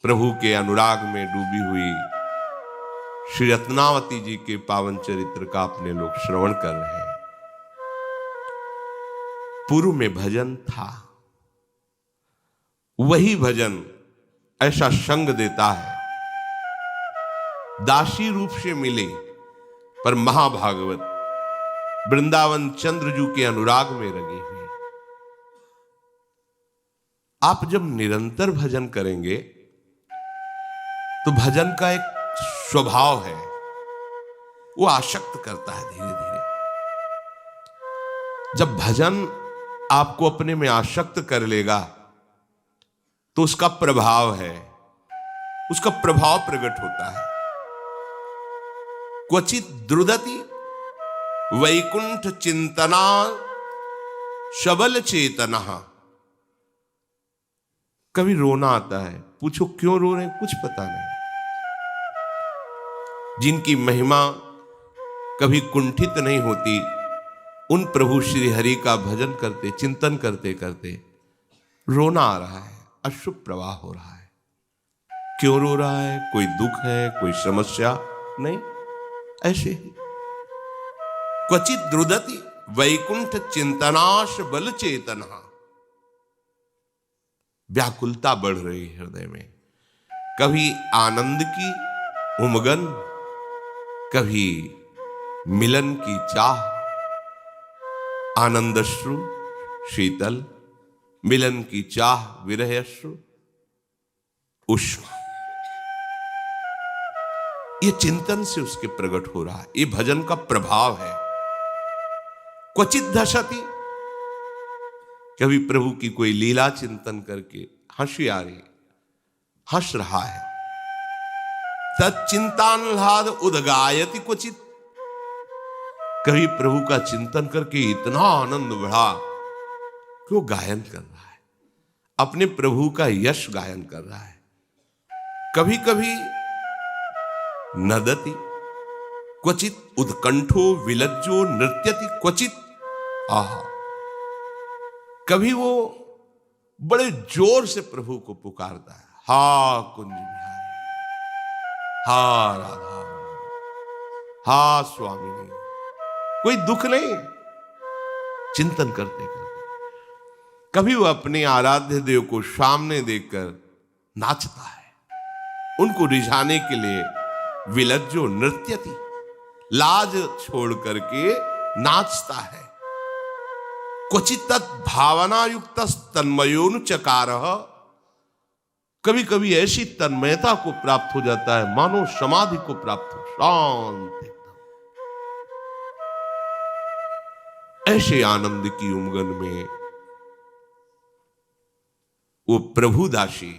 प्रभु के अनुराग में डूबी हुई श्री रत्नावती जी के पावन चरित्र का अपने लोग श्रवण कर रहे हैं। पूर्व में भजन था, वही भजन ऐसा संग देता है, दासी रूप से मिले पर महाभागवत वृंदावन चंद्रजू के अनुराग में रंगी हुई। आप जब निरंतर भजन करेंगे तो भजन का एक स्वभाव है, वो आसक्त करता है धीरे धीरे। जब भजन आपको अपने में आसक्त कर लेगा तो उसका प्रभाव है, उसका प्रभाव प्रकट होता है। क्वचित द्रुदति वैकुंठ चिंतना सबल चेतना। कभी रोना आता है, पूछो क्यों रो रहे हैं, कुछ पता नहीं। जिनकी महिमा कभी कुंठित नहीं होती, उन प्रभु श्री हरि का भजन करते चिंतन करते करते रोना आ रहा है, अश्रु प्रवाह हो रहा है। क्यों रो रहा है? कोई दुख है, कोई समस्या नहीं, ऐसे ही। क्वचित द्रुदति वैकुंठ चिंतनाश बल चेतना। व्याकुलता बढ़ रही हृदय में, कभी आनंद की उमगन, कभी मिलन की चाह। आनंदश्रु शीतल, मिलन की चाह विरह अश्रु उष्ण। ये चिंतन से उसके प्रकट हो रहा है, ये भजन का प्रभाव है। क्वचित धशति, कभी प्रभु की कोई लीला चिंतन करके हंसी आ रही, हंस रहा है। तच्चिंतान्लाद उदगायति क्वचित, कभी प्रभु का चिंतन करके इतना आनंद बढ़ा कि वो गायन कर रहा है, अपने प्रभु का यश गायन कर रहा है। कभी कभी नदति क्वचित उत्कंठो विलज्जो नृत्यति क्वचित। आहा, कभी वो बड़े जोर से प्रभु को पुकारता है, हा कुंज बिहारी, हा राधा, हा स्वामिनी। कोई दुख नहीं, चिंतन करते करते। कभी वो अपने आराध्य देव को सामने देखकर नाचता है, उनको रिझाने के लिए विलज्जो नृत्यति, लाज छोड़ करके नाचता है। क्वचित भावना युक्त तन्मयोनुचकारः, कभी कभी ऐसी तन्मयता को प्राप्त हो जाता है मानो समाधि को प्राप्त हो, शांत एकदम। ऐसे आनंद की उमगन में वो प्रभु दासी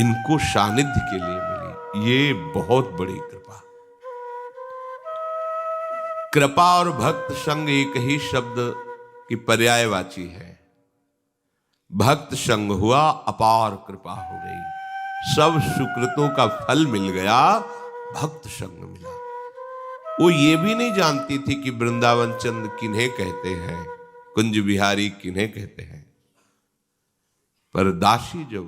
इनको सानिध्य के लिए मिली। ये बहुत बड़ी कृपा। कृपा और भक्त संग एक ही शब्द की पर्यायवाची है। भक्त संग हुआ, अपार कृपा हो गई, सब सुकृतों का फल मिल गया, भक्त संग मिला। वो ये भी नहीं जानती थी कि वृंदावन चंद किन्हें कहते हैं, कुंज बिहारी किन्हें कहते हैं। पर दासी जब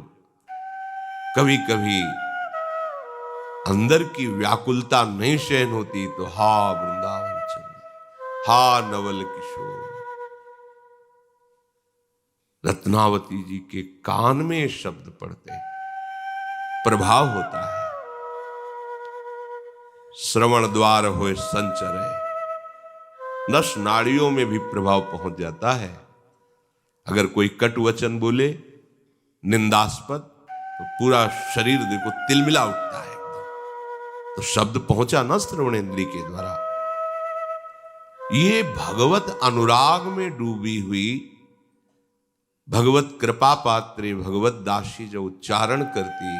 कभी कभी अंदर की व्याकुलता नहीं सहन होती तो हा वृंदावन चंद, हा नवल किशोर, रत्नावती जी के कान में शब्द पड़ते प्रभाव होता है। श्रवण द्वार होए संचरे, नस नाड़ियों में भी प्रभाव पहुंच जाता है। अगर कोई कटु वचन बोले निंदास्पद तो पूरा शरीर देखो तिलमिला उठता है एकदम। तो शब्द पहुंचा ना श्रवणेंद्रिय के द्वारा। ये भगवत अनुराग में डूबी हुई भगवत कृपा पात्रे भगवत दासी जो उच्चारण करती,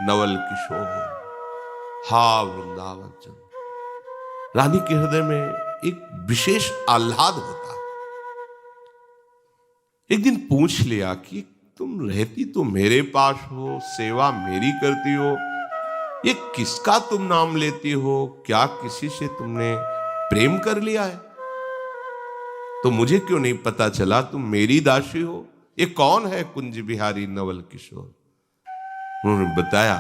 नवल किशोर, हा वृंदावन चंद। रानी के हृदय में एक विशेष आह्लाद होता है। एक दिन पूछ लिया कि तुम रहती तो मेरे पास हो, सेवा मेरी करती हो, ये किसका तुम नाम लेती हो? क्या किसी से तुमने प्रेम कर लिया है? तो मुझे क्यों नहीं पता चला तुम मेरी दासी हो? ये कौन है कुंज बिहारी नवल किशोर? उन्होंने बताया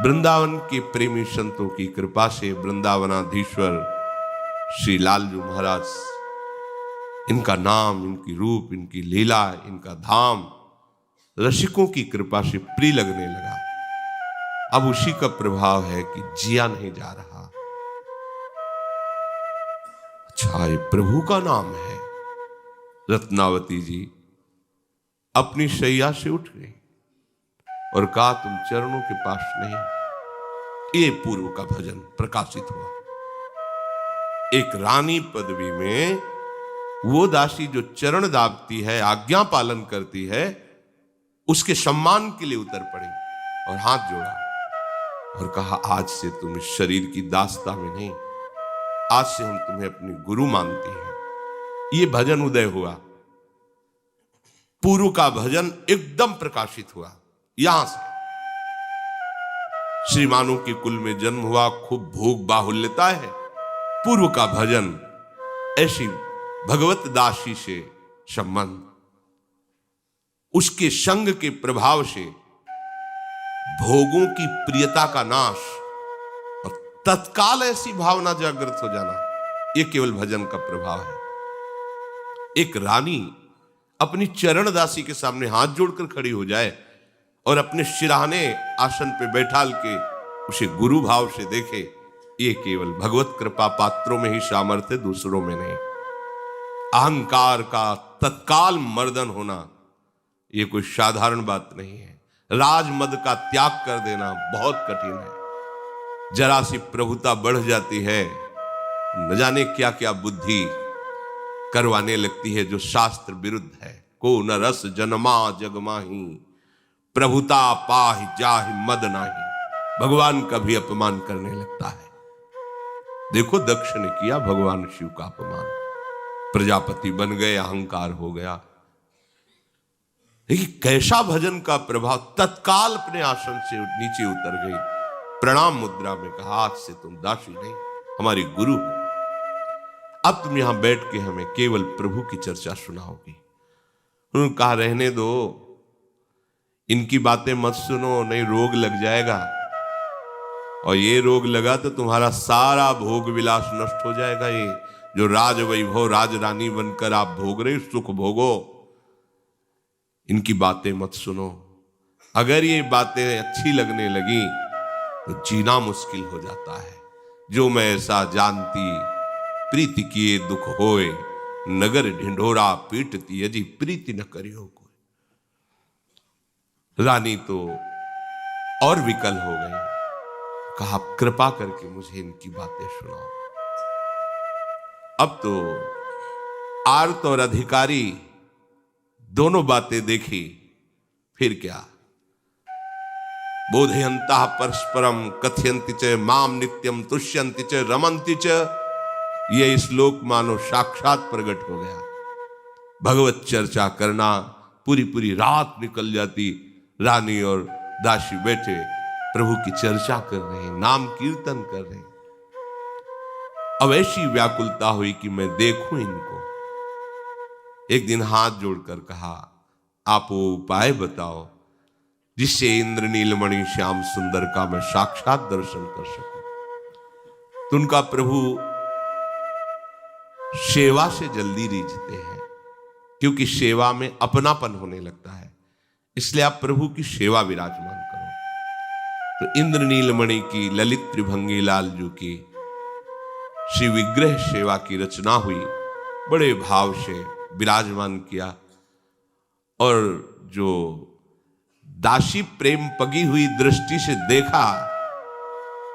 वृंदावन के प्रेमी संतों की कृपा से वृंदावनाधीश्वर श्री लालजू महाराज, इनका नाम, इनकी रूप, इनकी लीला, इनका धाम रसिकों की कृपा से प्रिय लगने लगा। अब उसी का प्रभाव है कि जिया नहीं जा रहा। अच्छा, ये प्रभु का नाम है। रत्नावती जी अपनी शैया से उठ गई और कहा, तुम चरणों के पास नहीं। ये पूर्व का भजन प्रकाशित हुआ। एक रानी पदवी में वो दासी जो चरण दाबती है, आज्ञा पालन करती है, उसके सम्मान के लिए उतर पड़ी और हाथ जोड़ा और कहा, आज से तुम इस शरीर की दासता में नहीं, आज से हम तुम्हें अपनी गुरु मानते हैं। ये भजन उदय हुआ। पूर्व का भजन एकदम प्रकाशित हुआ। यहां से श्रीमानों के कुल में जन्म हुआ, खूब भोग बाहुल्यता है। पूर्व का भजन ऐसी भगवत दासी से संबंध, उसके संग के प्रभाव से भोगों की प्रियता का नाश और तत्काल ऐसी भावना जागृत हो जाना, यह केवल भजन का प्रभाव है। एक रानी अपनी चरण दासी के सामने हाथ जोड़कर खड़ी हो जाए और अपने शिराने आसन पे बैठाल के उसे गुरु भाव से देखे, ये केवल भगवत कृपा पात्रों में ही सामर्थ्य, दूसरों में नहीं। अहंकार का तत्काल मर्दन होना ये कोई साधारण बात नहीं है। राजमद का त्याग कर देना बहुत कठिन है। जरा सी प्रभुता बढ़ जाती है, न जाने क्या क्या बुद्धि करवाने लगती है जो शास्त्र विरुद्ध है। को न रस जन्मा जगमाही, प्रभुता पाहि जाहि मद नाही। भगवान का भी अपमान करने लगता है। देखो, दक्ष ने किया भगवान शिव का अपमान, प्रजापति बन गए, अहंकार हो गया। देखिए कैसा भजन का प्रभाव, तत्काल अपने आसन से नीचे उतर गई, प्रणाम मुद्रा में कहा, आज से तुम दासी नहीं, हमारी गुरु हो। अब तुम यहां बैठ के हमें केवल प्रभु की चर्चा सुनाओगी। उन्होंने कहा, रहने दो, इनकी बातें मत सुनो, नहीं रोग लग जाएगा, और ये रोग लगा तो तुम्हारा सारा भोग विलास नष्ट हो जाएगा। ये जो राज वैभव, राज रानी बनकर आप भोग रहे, सुख भोगो, इनकी बातें मत सुनो। अगर ये बातें अच्छी लगने लगी तो जीना मुश्किल हो जाता है। जो मैं ऐसा जानती, प्रीति किए दुख होए, नगर ढिंढोरा पीटती, यदि प्रीति न करियो कोई। रानी तो और विकल हो गई। कहा, कृपा करके मुझे इनकी बातें सुनाओ। अब तो आर्त और अधिकारी दोनों बातें देखी, फिर क्या। बोधयन्तः परस्परम कथयन्ति च माम नित्यम तुष्यन्ति च रमन्ति च। ये श्लोक मानो साक्षात प्रकट हो गया। भगवत चर्चा करना, पूरी पूरी रात निकल जाती। रानी और दासी बैठे प्रभु की चर्चा कर रहे हैं, नाम कीर्तन कर रहे हैं। अब ऐसी व्याकुलता हुई कि मैं देखूं इनको। एक दिन हाथ जोड़कर कहा, आप वो उपाय बताओ जिससे इंद्र नीलमणि श्याम सुंदर का मैं साक्षात दर्शन कर सकूं। तो उनका प्रभु सेवा से जल्दी रीझते हैं, क्योंकि सेवा में अपनापन होने लगता है। इसलिए आप प्रभु की सेवा विराजमान करो। तो इंद्र नीलमणि की ललित त्रिभंगी लालजू की श्री विग्रह सेवा की रचना हुई, बड़े भाव से विराजमान किया। और जो दासी प्रेम पगी हुई दृष्टि से देखा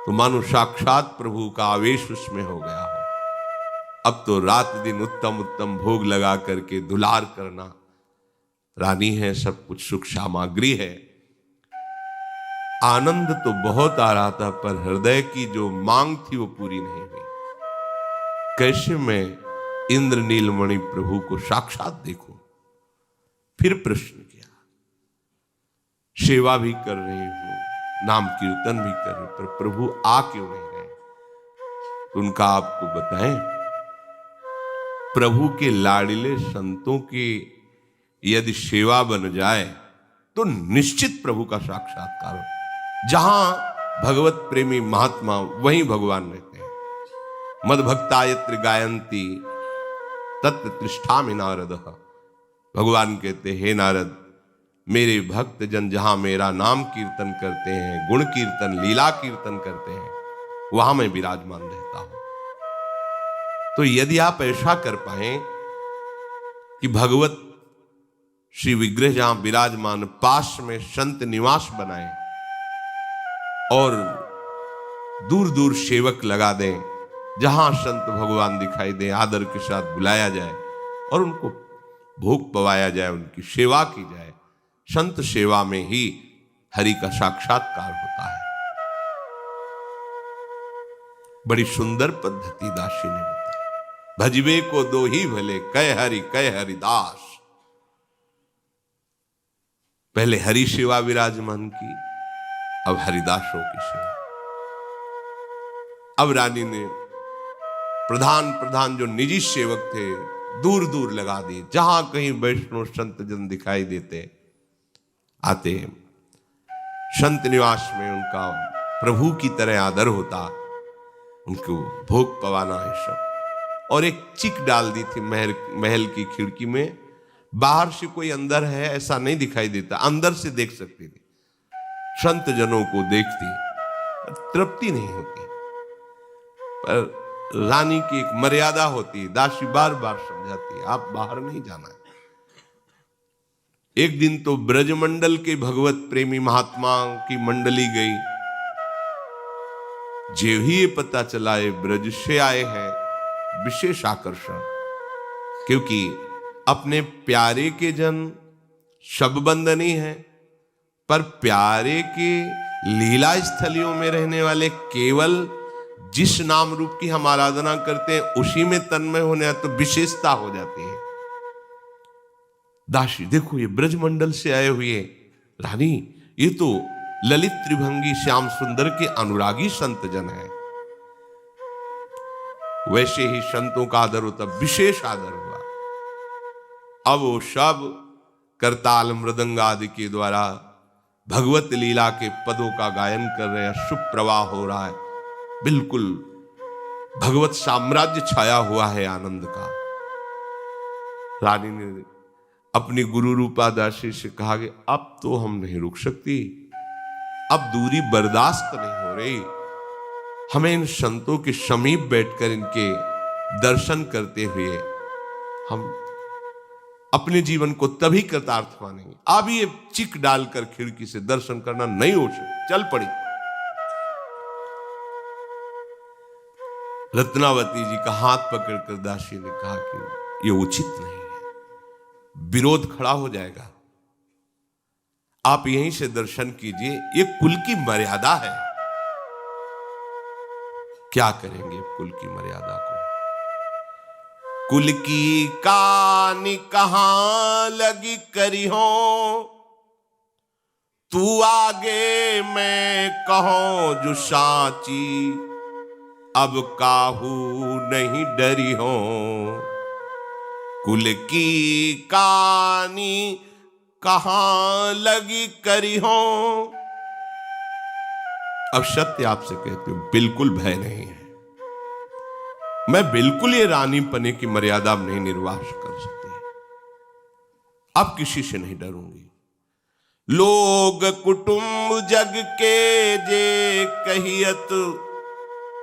तो मानो साक्षात प्रभु का आवेश उसमें हो गया हो। अब तो रात दिन उत्तम उत्तम भोग लगा करके दुलार करना। रानी है, सब कुछ सुख सामग्री है, आनंद तो बहुत आ रहा था, पर हृदय की जो मांग थी वो पूरी नहीं हुई। कैसे मैं इंद्र नीलमणि प्रभु को साक्षात देखूं। फिर प्रश्न किया, सेवा भी कर रही हूं, नाम कीर्तन भी कर रही, पर प्रभु आ क्यों नहीं रहे। तो उनका आपको बताएं, प्रभु के लाडिले संतों की यदि सेवा बन जाए तो निश्चित प्रभु का साक्षात्कार हो। जहां भगवत प्रेमी महात्मा वहीं भगवान रहते हैं। मद भक्ता यत्र गायंती तत्र तिष्ठामि नारद। भगवान कहते हे नारद, मेरे भक्त जन जहां मेरा नाम कीर्तन करते हैं, गुण कीर्तन लीला कीर्तन करते हैं, वहां मैं विराजमान रहता हूं। तो यदि आप ऐसा कर पाए कि भगवत श्री विग्रह जहां विराजमान पास में संत निवास बनाए और दूर दूर सेवक लगा दें, जहां संत भगवान दिखाई दे आदर के साथ बुलाया जाए और उनको भोग पवाया जाए, उनकी सेवा की जाए। संत सेवा में ही हरि का साक्षात्कार होता है। बड़ी सुंदर पद्धति दासी ने बताई। भजबे को दो ही भले, कह हरिदास। पहले हरि सेवा विराजमान की, अब हरिदासों की सेवा। अब रानी ने प्रधान जो निजी सेवक थे दूर दूर लगा दिए। जहां कहीं वैष्णव संत जन दिखाई देते आते, संत निवास में उनका प्रभु की तरह आदर होता, उनको भोग पवाना है सब। और एक चिक डाल दी थी महल की खिड़की में। बाहर से कोई अंदर है ऐसा नहीं दिखाई देता, अंदर से देख सकती थी। संत जनों को देखती, तृप्ति नहीं होती। पर रानी की एक मर्यादा होती, दासी बार बार समझाती, आप बाहर नहीं जाना है। एक दिन तो ब्रजमंडल के भगवत प्रेमी महात्मा की मंडली गई। जो ही ये पता चला ये ब्रज से आए हैं, विशेष आकर्षण, क्योंकि अपने प्यारे के जन शब बंदनी है, पर प्यारे के लीला स्थलियों में रहने वाले केवल जिस नाम रूप की हम आराधना करते हैं उसी में तन्मय होने तो विशेषता हो जाती है। दासी देखो ये ब्रजमंडल से आए हुए रानी, ये तो ललित त्रिभंगी श्याम सुंदर के अनुरागी संत जन है। वैसे ही संतों का आदर होता, विशेष आदर हुआ। अब वो सब करताल मृदंग आदि के द्वारा भगवत लीला के पदों का गायन कर रहे हैं। शुभ प्रवाह हो रहा है, बिल्कुल भगवत साम्राज्य छाया हुआ है आनंद का। रानी ने अपनी गुरु रूपा दासी से कहा कि अब तो हम नहीं रुक सकती, अब दूरी बर्दाश्त नहीं हो रही। हमें इन संतों के समीप बैठकर इनके दर्शन करते हुए हम अपने जीवन को तभी कृतार्थ मानेंगे। अब ये चिक डालकर खिड़की से दर्शन करना नहीं हो सकता। चल पड़ी। रत्नावती जी का हाथ पकड़कर दासी ने कहा कि ये उचित नहीं है, विरोध खड़ा हो जाएगा, आप यहीं से दर्शन कीजिए, ये कुल की मर्यादा है। क्या करेंगे कुल की मर्यादा को? कुल की कानी कहां लगी करी हो, तू आगे मैं कहो जो साची, अब काहू नहीं डरी हो। कुल की कानी कहां लगी करी हो। अब सत्य आपसे कहती हूं, बिल्कुल भय नहीं है। मैं बिल्कुल ये रानी पने की मर्यादा नहीं निर्वाह कर सकती। अब किसी से नहीं डरूंगी। लोग कुटुंब जग के जे कहियत,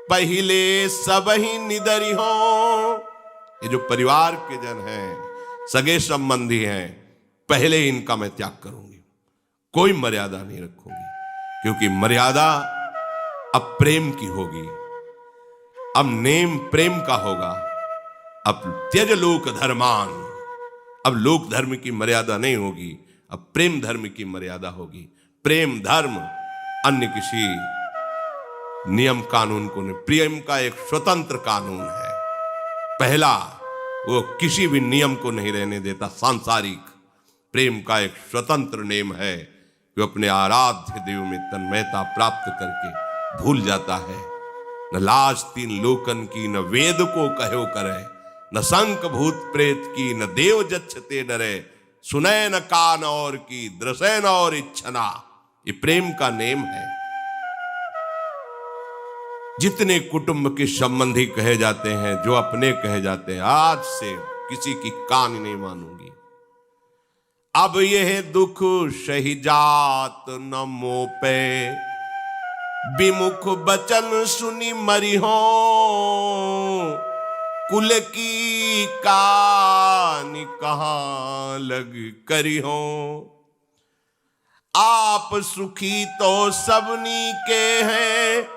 पहले सब ही निदरी हो। ये जो परिवार के जन हैं, सगे संबंधी हैं, पहले इनका मैं त्याग करूंगी, कोई मर्यादा नहीं रखूंगी। क्योंकि मर्यादा अब प्रेम की होगी, अब नेम प्रेम का होगा। अब त्यज लोक धर्मान, अब लोक धर्म की मर्यादा नहीं होगी, अब प्रेम धर्म की मर्यादा होगी। प्रेम धर्म अन्य किसी नियम कानून को नहीं, प्रेम का एक स्वतंत्र कानून है। पहला, वो किसी भी नियम को नहीं रहने देता। सांसारिक प्रेम का एक स्वतंत्र नियम है, जो अपने आराध्य देव में तन्मयता प्राप्त करके भूल जाता है। न लाज तीन लोकन की, न वेद को कहो करे, न संक भूत प्रेत की, न देव जच्छते डरे, सुनै न कान और की, दृसै न और इच्छना। ये प्रेम का नेम है। जितने कुटुंब के संबंधी कहे जाते हैं, जो अपने कहे जाते हैं, आज से किसी की कान नहीं मानूंगी। अब यह दुख सही जात न मोपे, विमुख बचन सुनी मरी हो, कुल की कानी कहां लग करी हो। आप सुखी तो सबनी के हैं,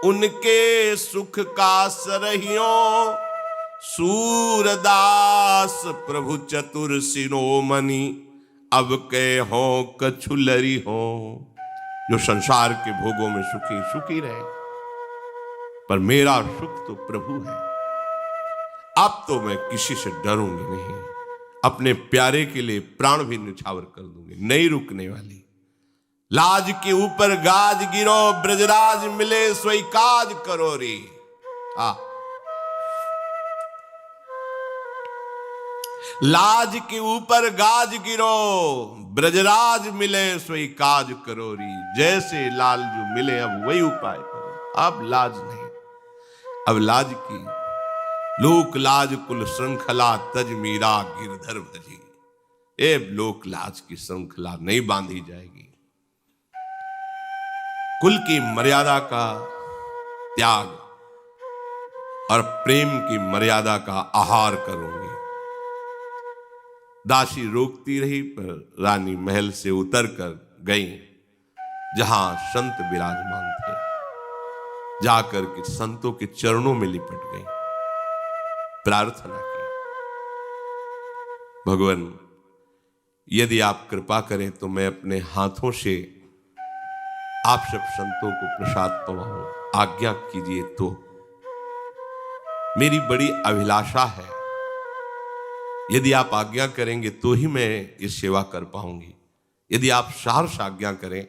उनके सुख का सरहियों। सूरदास प्रभु चतुर शिरोमणि, अब के हो कछुलरी हो। जो संसार के भोगों में सुखी सुखी रहे, पर मेरा सुख तो प्रभु है। अब तो मैं किसी से डरूंगी नहीं, अपने प्यारे के लिए प्राण भी निछावर कर दूंगी, नहीं रुकने वाली। लाज के ऊपर गाज गिरो, ब्रजराज मिले सोई काज करो रे। लाज के ऊपर गाज गिरो, ब्रजराज मिले सोई काज करो री। जैसे लाल जो मिले अब वही उपाय करो। अब लाज नहीं, अब लाज की लोक लाज कुल श्रृंखला, तज मीरा गिरधर भजी। ए लोक लाज की श्रृंखला नहीं बांधी जाएगी। कुल की मर्यादा का त्याग और प्रेम की मर्यादा का आहार करूंगी। दासी रोकती रही, पर रानी महल से उतरकर गई जहां संत विराजमान थे। जाकर के संतों के चरणों में लिपट गई, प्रार्थना की, भगवान यदि आप कृपा करें तो मैं अपने हाथों से आप सब संतों को प्रसाद पवाऊं, आज्ञा कीजिए। तो मेरी बड़ी अभिलाषा है, यदि आप आज्ञा करेंगे तो ही मैं ये सेवा कर पाऊंगी। यदि आप सहर्ष आज्ञा करें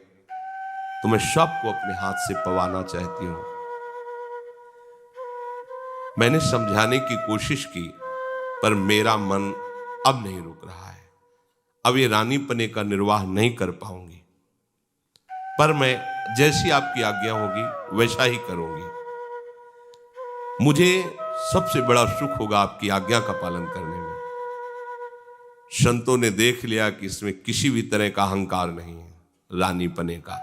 तो मैं सबको अपने हाथ से पवाना चाहती हूं। मैंने समझाने की कोशिश की, पर मेरा मन अब नहीं रुक रहा है। अब ये रानीपने का निर्वाह नहीं कर पाऊंगी, पर मैं जैसी आपकी आज्ञा होगी वैसा ही करूंगी। मुझे सबसे बड़ा सुख होगा आपकी आज्ञा का पालन करने में। संतों ने देख लिया कि इसमें किसी भी तरह का अहंकार नहीं है रानीपने का।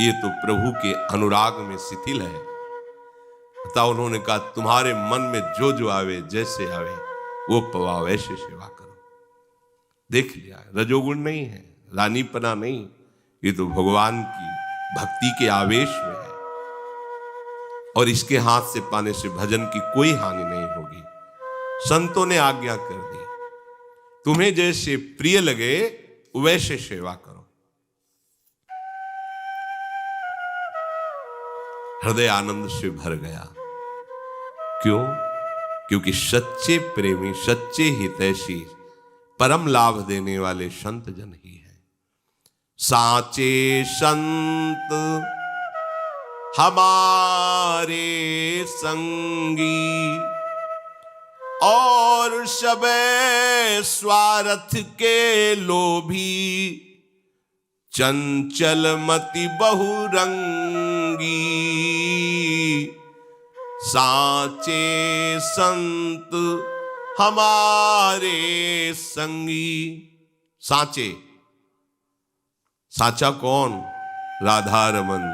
ये तो प्रभु के अनुराग में शिथिल है। अतः उन्होंने कहा, तुम्हारे मन में जो जो आवे, जैसे आवे वो पवाओ, ऐसे सेवा करो। देख लिया, रजोगुण नहीं है, रानीपना नहीं, ये तो भगवान की भक्ति के आवेश में है। और इसके हाथ से पाने से भजन की कोई हानि नहीं होगी। संतों ने आज्ञा कर दी, तुम्हें जैसे प्रिय लगे वैसे सेवा करो। हृदय आनंद से भर गया। क्यों? क्योंकि सच्चे प्रेमी, सच्चे हितैषी, परम लाभ देने वाले संत जन ही हैं। साचे संत हमारे संगी, और सबे स्वार्थ के लोभी, चंचल मति बहुरंगी। साचे संत हमारे संगी। साचे, साचा कौन? राधा रमन,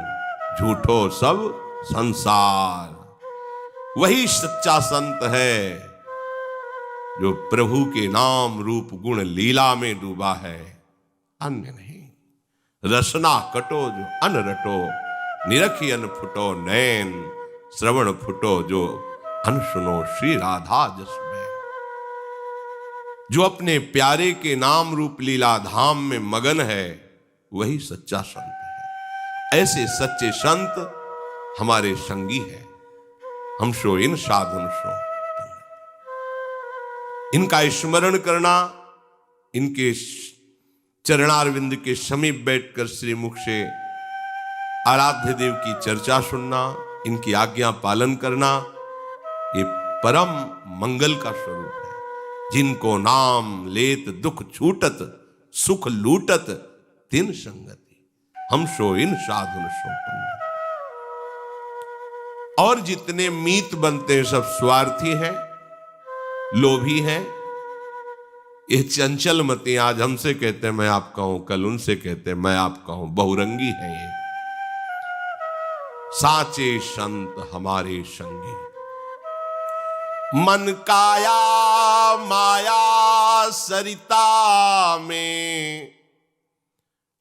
झूठो सब संसार। वही सच्चा संत है जो प्रभु के नाम रूप गुण लीला में डूबा है, अन्य नहीं। रसना कटो जो अन रटो, निरखी अन फुटो नैन, श्रवण फुटो जो अन सुनो श्री राधा जस में। जो अपने प्यारे के नाम रूप लीला धाम में मगन है, वही सच्चा संत है। ऐसे सच्चे संत हमारे संगी हैं। हम सो इन साधुन सो। इनका स्मरण करना, इनके चरणारविंद के समीप बैठकर श्रीमुख से आराध्य देव की चर्चा सुनना, इनकी आज्ञा पालन करना, ये परम मंगल का स्वरूप है। जिनको नाम लेत दुख छूटत, सुख लूटत तिन संगति, हम सो इन साधुन सो पंगति। और जितने मीत बनते सब स्वार्थी हैं, लोभी हैं। ये चंचल मती आज हमसे कहते हैं मैं आपका हूं, कल उनसे कहते हैं मैं आपका हूं, बहुरंगी है ये। साचे संत हमारे संगी, मन काया माया सरिता में,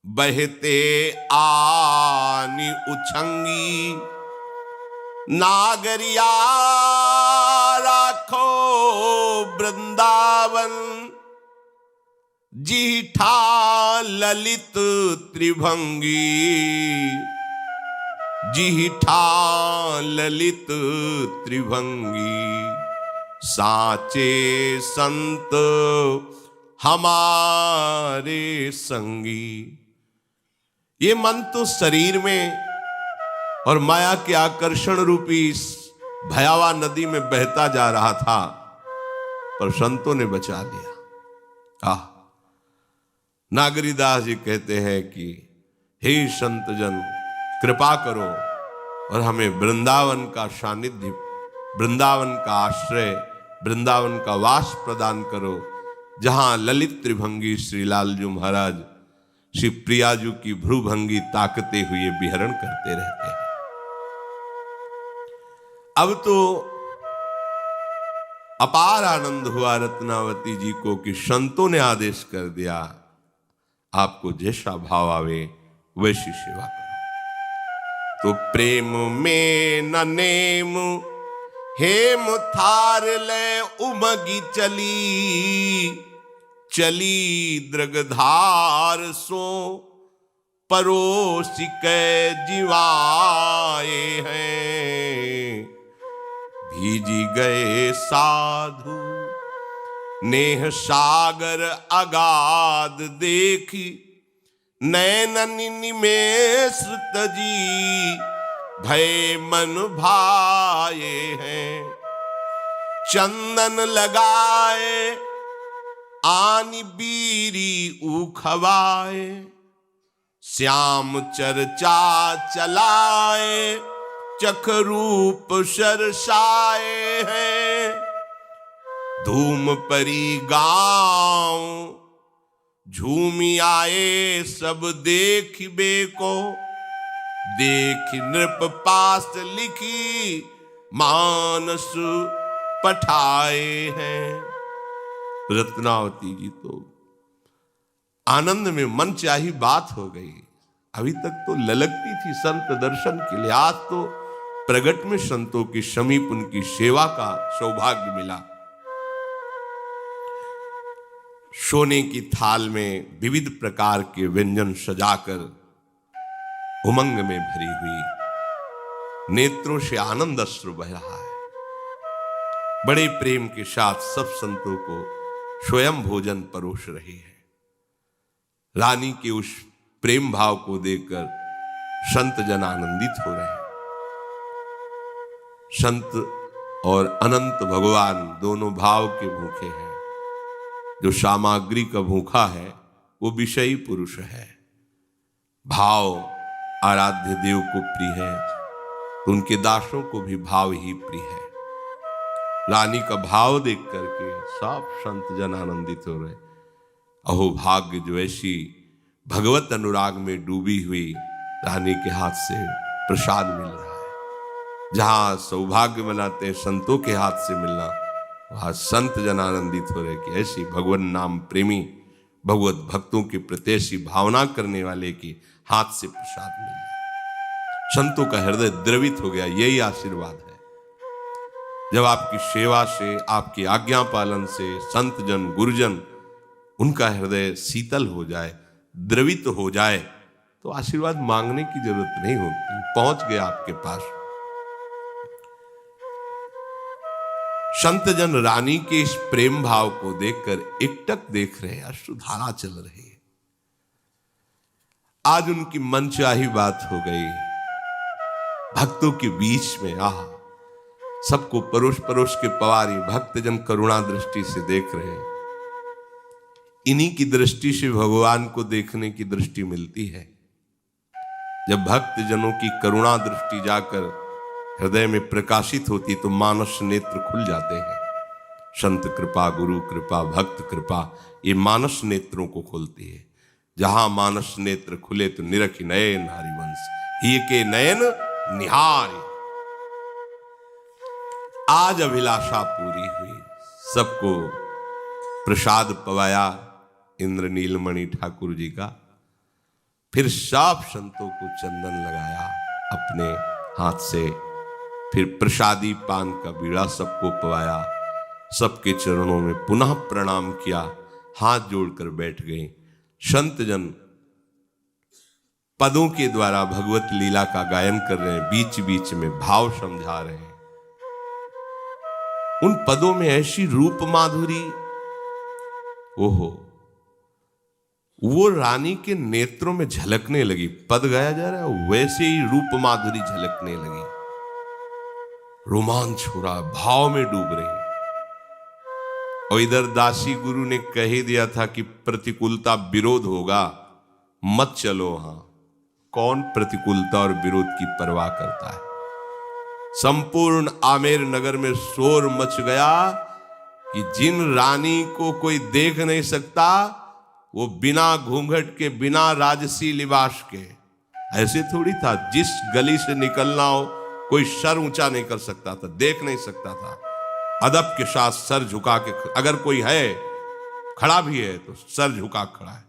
बहते आनी उछंगी, नागरिया राखो वृंदावन, जीठा ललित त्रिभंगी, जीठा ललित त्रिभंगी, साचे संत हमारे संगी। ये मन तो शरीर में और माया के आकर्षण रूपी इस भयावह नदी में बहता जा रहा था, पर संतों ने बचा लिया। नागरीदास जी कहते हैं कि हे संत जन कृपा करो और हमें वृंदावन का सानिध्य, वृंदावन का आश्रय, वृंदावन का वास प्रदान करो, जहां ललित त्रिभंगी श्री लालजू महाराज श्री प्रियाजू की भ्रूभंगी ताकते हुए विहरण करते रहते हैं। अब तो अपार आनंद हुआ रत्नावती जी को कि संतों ने आदेश कर दिया आपको जैसा भाव आवे वैसी सेवा करो। तो प्रेम में न नेम हेम थार ले उमगी चली, चली दृगधार सो परोसी के जीवाए हैं। भीजी गए साधु नेह सागर अगाध देखी, नैनन निमेष तजी भय मन भाए हैं। चंदन लगाए आनी बीरी उखवाए, श्याम चर्चा चलाए चख रूप सरसाए हैं। धूम परी गांव झूमी आए सब देखिबे को, देख नृप पास लिखी मानस पठाए हैं। रत्नावती जी तो आनंद में मन चाही बात हो गई। अभी तक तो ललकती थी संत दर्शन के लिए, आज तो प्रगट में संतों की समीप उनकी सेवा का सौभाग्य मिला। सोने की थाल में विविध प्रकार के व्यंजन सजाकर उमंग में भरी हुई, नेत्रों से आनंद अश्रु बह रहा है। बड़े प्रेम के साथ सब संतों को स्वयं भोजन परोस रही है। रानी के उस प्रेम भाव को देखकर संत जन आनंदित हो रहे हैं। संत और अनंत भगवान दोनों भाव के भूखे हैं। जो सामग्री का भूखा है वो विषयी पुरुष है। भाव आराध्य देव को प्रिय है तो उनके दासों को भी भाव ही प्रिय है। रानी का भाव देख करके सब संत जन आनंदित हो रहे। अहो भाग्य जो ऐसी भगवत अनुराग में डूबी हुई रानी के हाथ से प्रसाद मिल रहा है। जहां सौभाग्य मनाते संतों के हाथ से मिलना, वहां संत जन आनंदित हो रहे कि ऐसी भगवान नाम प्रेमी भगवत भक्तों के प्रति ऐसी भावना करने वाले की हाथ से प्रसाद मिल रहा। संतों का हृदय द्रवित हो गया। यही आशीर्वाद है जब आपकी सेवा से, आपकी आज्ञा पालन से संत जन गुरुजन उनका हृदय शीतल हो जाए, द्रवित हो जाए, तो आशीर्वाद मांगने की जरूरत नहीं होती, पहुंच गया आपके पास। संत जन रानी के इस प्रेम भाव को देखकर एकटक देख रहे, अश्रुधारा चल रही है। आज उनकी मनचाही बात हो गई। भक्तों के बीच में सबको परोस परोस के पवारी भक्तजन करुणा दृष्टि से देख रहे हैं। इन्हीं की दृष्टि से भगवान को देखने की दृष्टि मिलती है। जब भक्तजनों की करुणा दृष्टि जाकर हृदय में प्रकाशित होती तो मानस नेत्र खुल जाते हैं। संत कृपा, गुरु कृपा, भक्त कृपा, ये मानस नेत्रों को खोलती है। जहां मानस नेत्र खुले तो निरखि नयन हरिवंश, ही के नयन निहारी। आज अभिलाषा पूरी हुई, सबको प्रसाद पवाया इंद्र नीलमणि ठाकुर जी का। फिर सब संतों को चंदन लगाया अपने हाथ से, फिर प्रसादी पान का बीड़ा सबको पवाया, सबके चरणों में पुनः प्रणाम किया, हाथ जोड़कर बैठ गए। संतजन पदों के द्वारा भगवत लीला का गायन कर रहे हैं, बीच बीच में भाव समझा रहे हैं। उन पदों में ऐसी रूप माधुरी, ओहो, वो रानी के नेत्रों में झलकने लगी। पद गाया जा रहा है, वैसे ही रूप माधुरी झलकने लगी। रोमांच हो रहा, भाव में डूब रही। और इधर दासी गुरु ने कह ही दिया था कि प्रतिकूलता विरोध होगा, मत चलो वहां। कौन प्रतिकूलता और विरोध की परवाह करता है। संपूर्ण आमेर नगर में शोर मच गया कि जिन रानी को कोई देख नहीं सकता, वो बिना घूंघट के, बिना राजसी लिबास के। ऐसे थोड़ी था, जिस गली से निकलना हो कोई सर ऊंचा नहीं कर सकता था, देख नहीं सकता था। अदब के साथ सर झुका के, अगर कोई है खड़ा भी है तो सर झुका खड़ा है।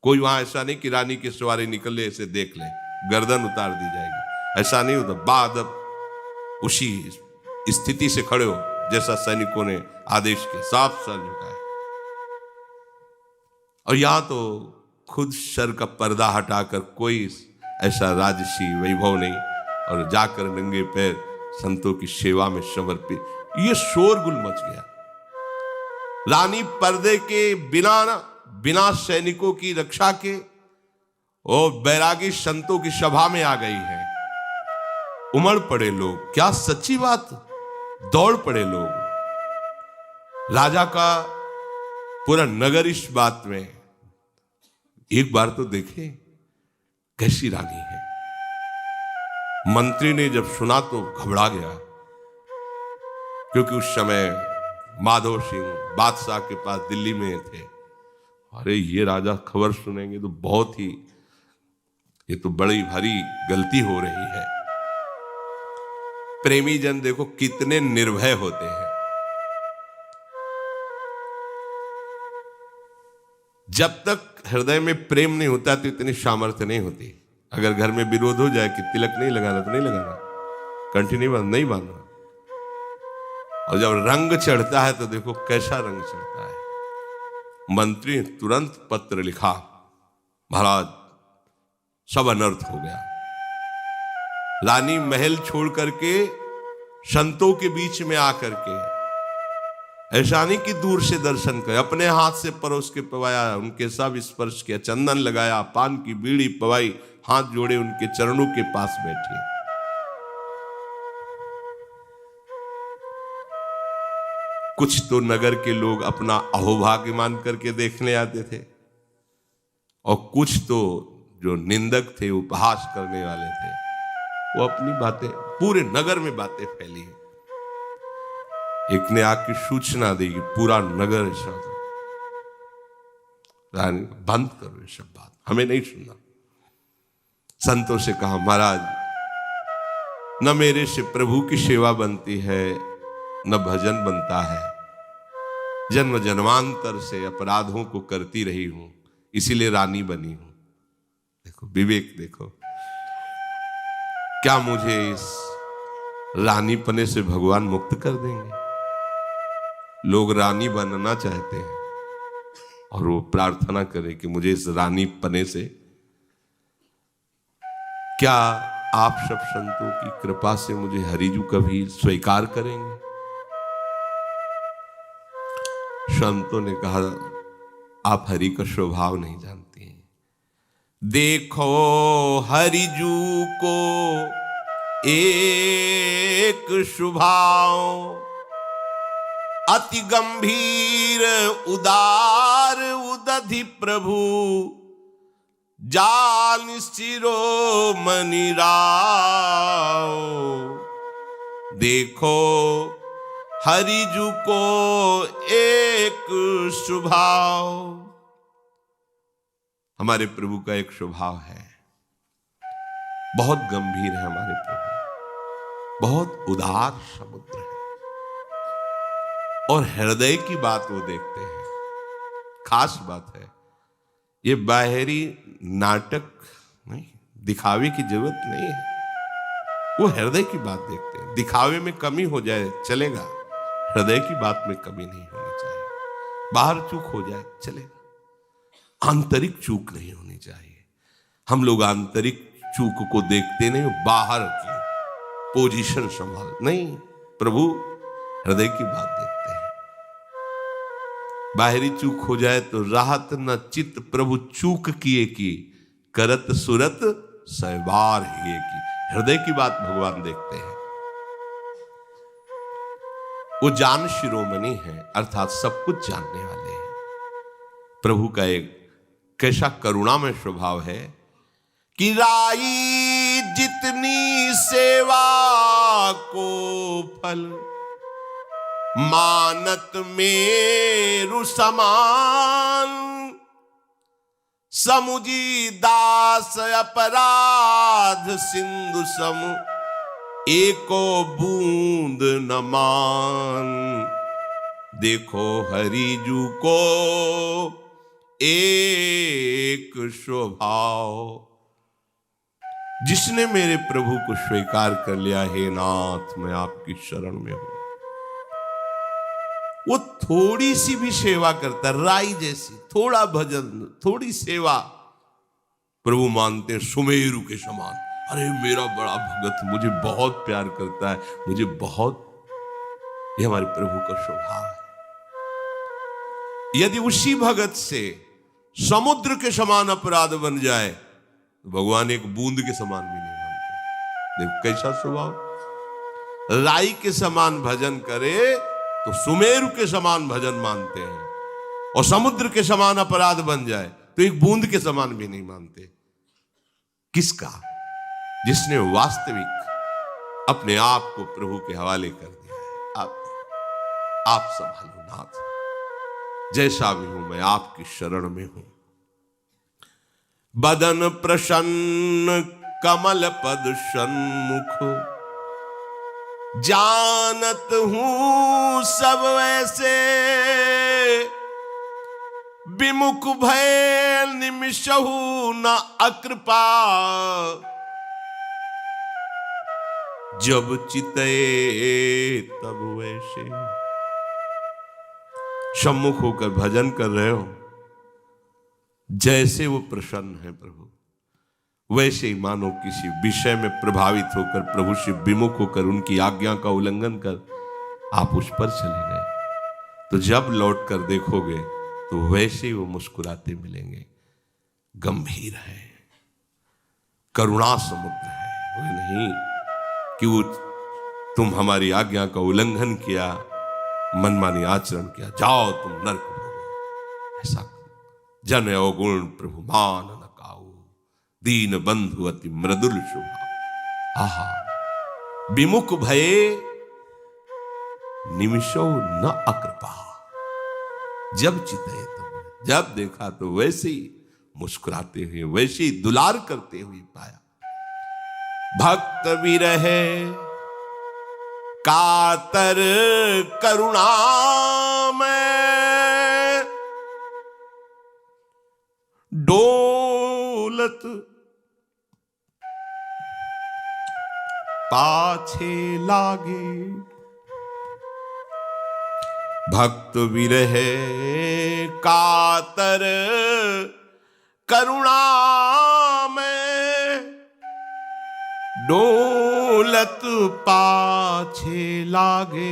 कोई वहां ऐसा नहीं कि रानी की सवारी निकले ऐसे देख ले, गर्दन उतार दी जाएगी, ऐसा नहीं होता। बादब उसी स्थिति से खड़े हो जैसा सैनिकों ने आदेश के, साफ सर झुकाए। और यहां तो खुद सर का पर्दा हटाकर कोई ऐसा राजसी वैभव नहीं, और जाकर नंगे पैर संतों की सेवा में समर्पित। ये शोरगुल मच गया। रानी पर्दे के बिना सैनिकों की रक्षा के और बैरागी संतों की सभा में आ गई है। उमड़ पड़े लोग, क्या सच्ची बात, दौड़ पड़े लोग। राजा का पूरा नगर इस बात में, एक बार तो देखे कैसी रानी है। मंत्री ने जब सुना तो घबरा गया, क्योंकि उस समय माधव सिंह बादशाह के पास दिल्ली में थे। अरे ये राजा खबर सुनेंगे तो बहुत ही, ये तो बड़ी भारी गलती हो रही है। प्रेमी जन देखो कितने निर्भय होते हैं। जब तक हृदय में प्रेम नहीं होता तो इतनी सामर्थ्य नहीं होती। अगर घर में विरोध हो जाए कि तिलक नहीं लगाना तो नहीं लगाना, कंठी नहीं बांधना। और जब रंग चढ़ता है तो देखो कैसा रंग चढ़ता है। मंत्री ने तुरंत पत्र लिखा, महाराज सब अनर्थ हो गया। रानी महल छोड़ करके संतों के बीच में आकर के, ऐसा नहीं कि दूर से दर्शन करे, अपने हाथ से परोस के पवाया, उनके सब स्पर्श किया, चंदन लगाया, पान की बीड़ी पवाई, हाथ जोड़े उनके चरणों के पास बैठे। कुछ तो नगर के लोग अपना अहोभाग्य मान करके देखने आते थे, और कुछ तो जो निंदक थे, उपहास करने वाले थे, वो अपनी बातें, पूरे नगर में बातें फैली है। एक ने आके सूचना दी कि पूरा नगर ऐसा था। रानी बंद करो ये सब बात, हमें नहीं सुनना। संतों से कहा, महाराज न मेरे से प्रभु की सेवा बनती है, न भजन बनता है। जन्म जन्मांतर से अपराधों को करती रही हूं, इसीलिए रानी बनी हूं। देखो विवेक, देखो क्या मुझे इस रानी पने से भगवान मुक्त कर देंगे? लोग रानी बनना चाहते हैं और वो प्रार्थना करें कि मुझे इस रानी पने से, क्या आप सब संतों की कृपा से मुझे हरिजू कभी स्वीकार करेंगे? संतों ने कहा, आप हरि का स्वभाव नहीं जानती हैं। देखो हरिजू को एक शुभाओ, अति गंभीर उदार उदधि प्रभु, जान शिरोमणि राव। देखो हरिजू को एक स्वभाव। हमारे प्रभु का एक स्वभाव है, बहुत गंभीर है हमारे प्रभु, बहुत उदार समुद्र है, और हृदय की बात वो देखते हैं। खास बात है, ये बाहरी नाटक नहीं, दिखावे की जरूरत नहीं है। वो हृदय की बात देखते हैं। दिखावे में कमी हो जाए चलेगा, हृदय की बात में कमी नहीं होनी चाहिए। बाहर चूक हो जाए चलेगा, आंतरिक चूक नहीं होनी चाहिए। हम लोग आंतरिक चूक को देखते नहीं, बाहर की पोजीशन संभाल नहीं, प्रभु हृदय की बात देखते हैं। बाहरी चूक हो जाए तो राहत न चित प्रभु चूक किए की, करत सुरत सहबार हिए की। हृदय की बात भगवान देखते हैं। वो जान शिरोमणि है, अर्थात सब कुछ जानने वाले हैं। प्रभु का एक कैसा करुणामय स्वभाव है कि राई जितनी सेवा को फल, मानत मेरु समान। समुझी दास अपराध सिंधु सम, एको बूंद न मान। देखो हरिजू को एक स्वभाव। जिसने मेरे प्रभु को स्वीकार कर लिया, हे नाथ मैं आपकी शरण में हूं, वो थोड़ी सी भी सेवा करता, राई जैसी, थोड़ा भजन, थोड़ी सेवा, प्रभु मानते हैं सुमेरु के समान। अरे मेरा बड़ा भगत मुझे बहुत प्यार करता है, मुझे बहुत, ये हमारे प्रभु का स्वभाव है। यदि उसी भगत से समुद्र के समान अपराध बन जाए तो भगवान एक बूंद के समान भी नहीं मानते। देखो कैसा स्वभाव। राई के समान भजन करे तो सुमेरु के समान भजन मानते हैं, और समुद्र के समान अपराध बन जाए तो एक बूंद के समान भी नहीं मानते। किसका? जिसने वास्तविक अपने आप को प्रभु के हवाले कर दिया है। आप संभालो नाथ, जैसा भी हूं मैं आपकी शरण में हूं। बदन प्रसन्न कमल पद सन्मुख, जानत हूं सब वैसे। विमुख भय निमिषहु न अकृपा, जब चिते तब वैसे। सम्मुख होकर भजन कर रहे हो, जैसे वो प्रसन्न है प्रभु, वैसे ही मानो किसी विषय में प्रभावित होकर प्रभु से विमुख होकर उनकी आज्ञा का उल्लंघन कर आप उस पर चले गए, तो जब लौट कर देखोगे तो वैसे ही वो मुस्कुराते मिलेंगे। गंभीर है, करुणा समुद्र है। वो नहीं कि वो तुम हमारी आज्ञा का उल्लंघन किया, मनमानी आचरण किया, जाओ तुम नरक भोगो। ऐसा जन अवगुण प्रभु मान न काऊ, दीन बंधु अति मृदुल स्वभाव। आहा, विमुख भये निमिषो न अकृपा, जब चिते तब, जब देखा तो वैसे ही मुस्कुराते हुए, वैसे ही दुलार करते हुए पाया। भक्त विरहे कातर करुणा में, डोलत पाछे लागे। भक्त विरहे कातर करुणा में, डोलत पाछे लागे।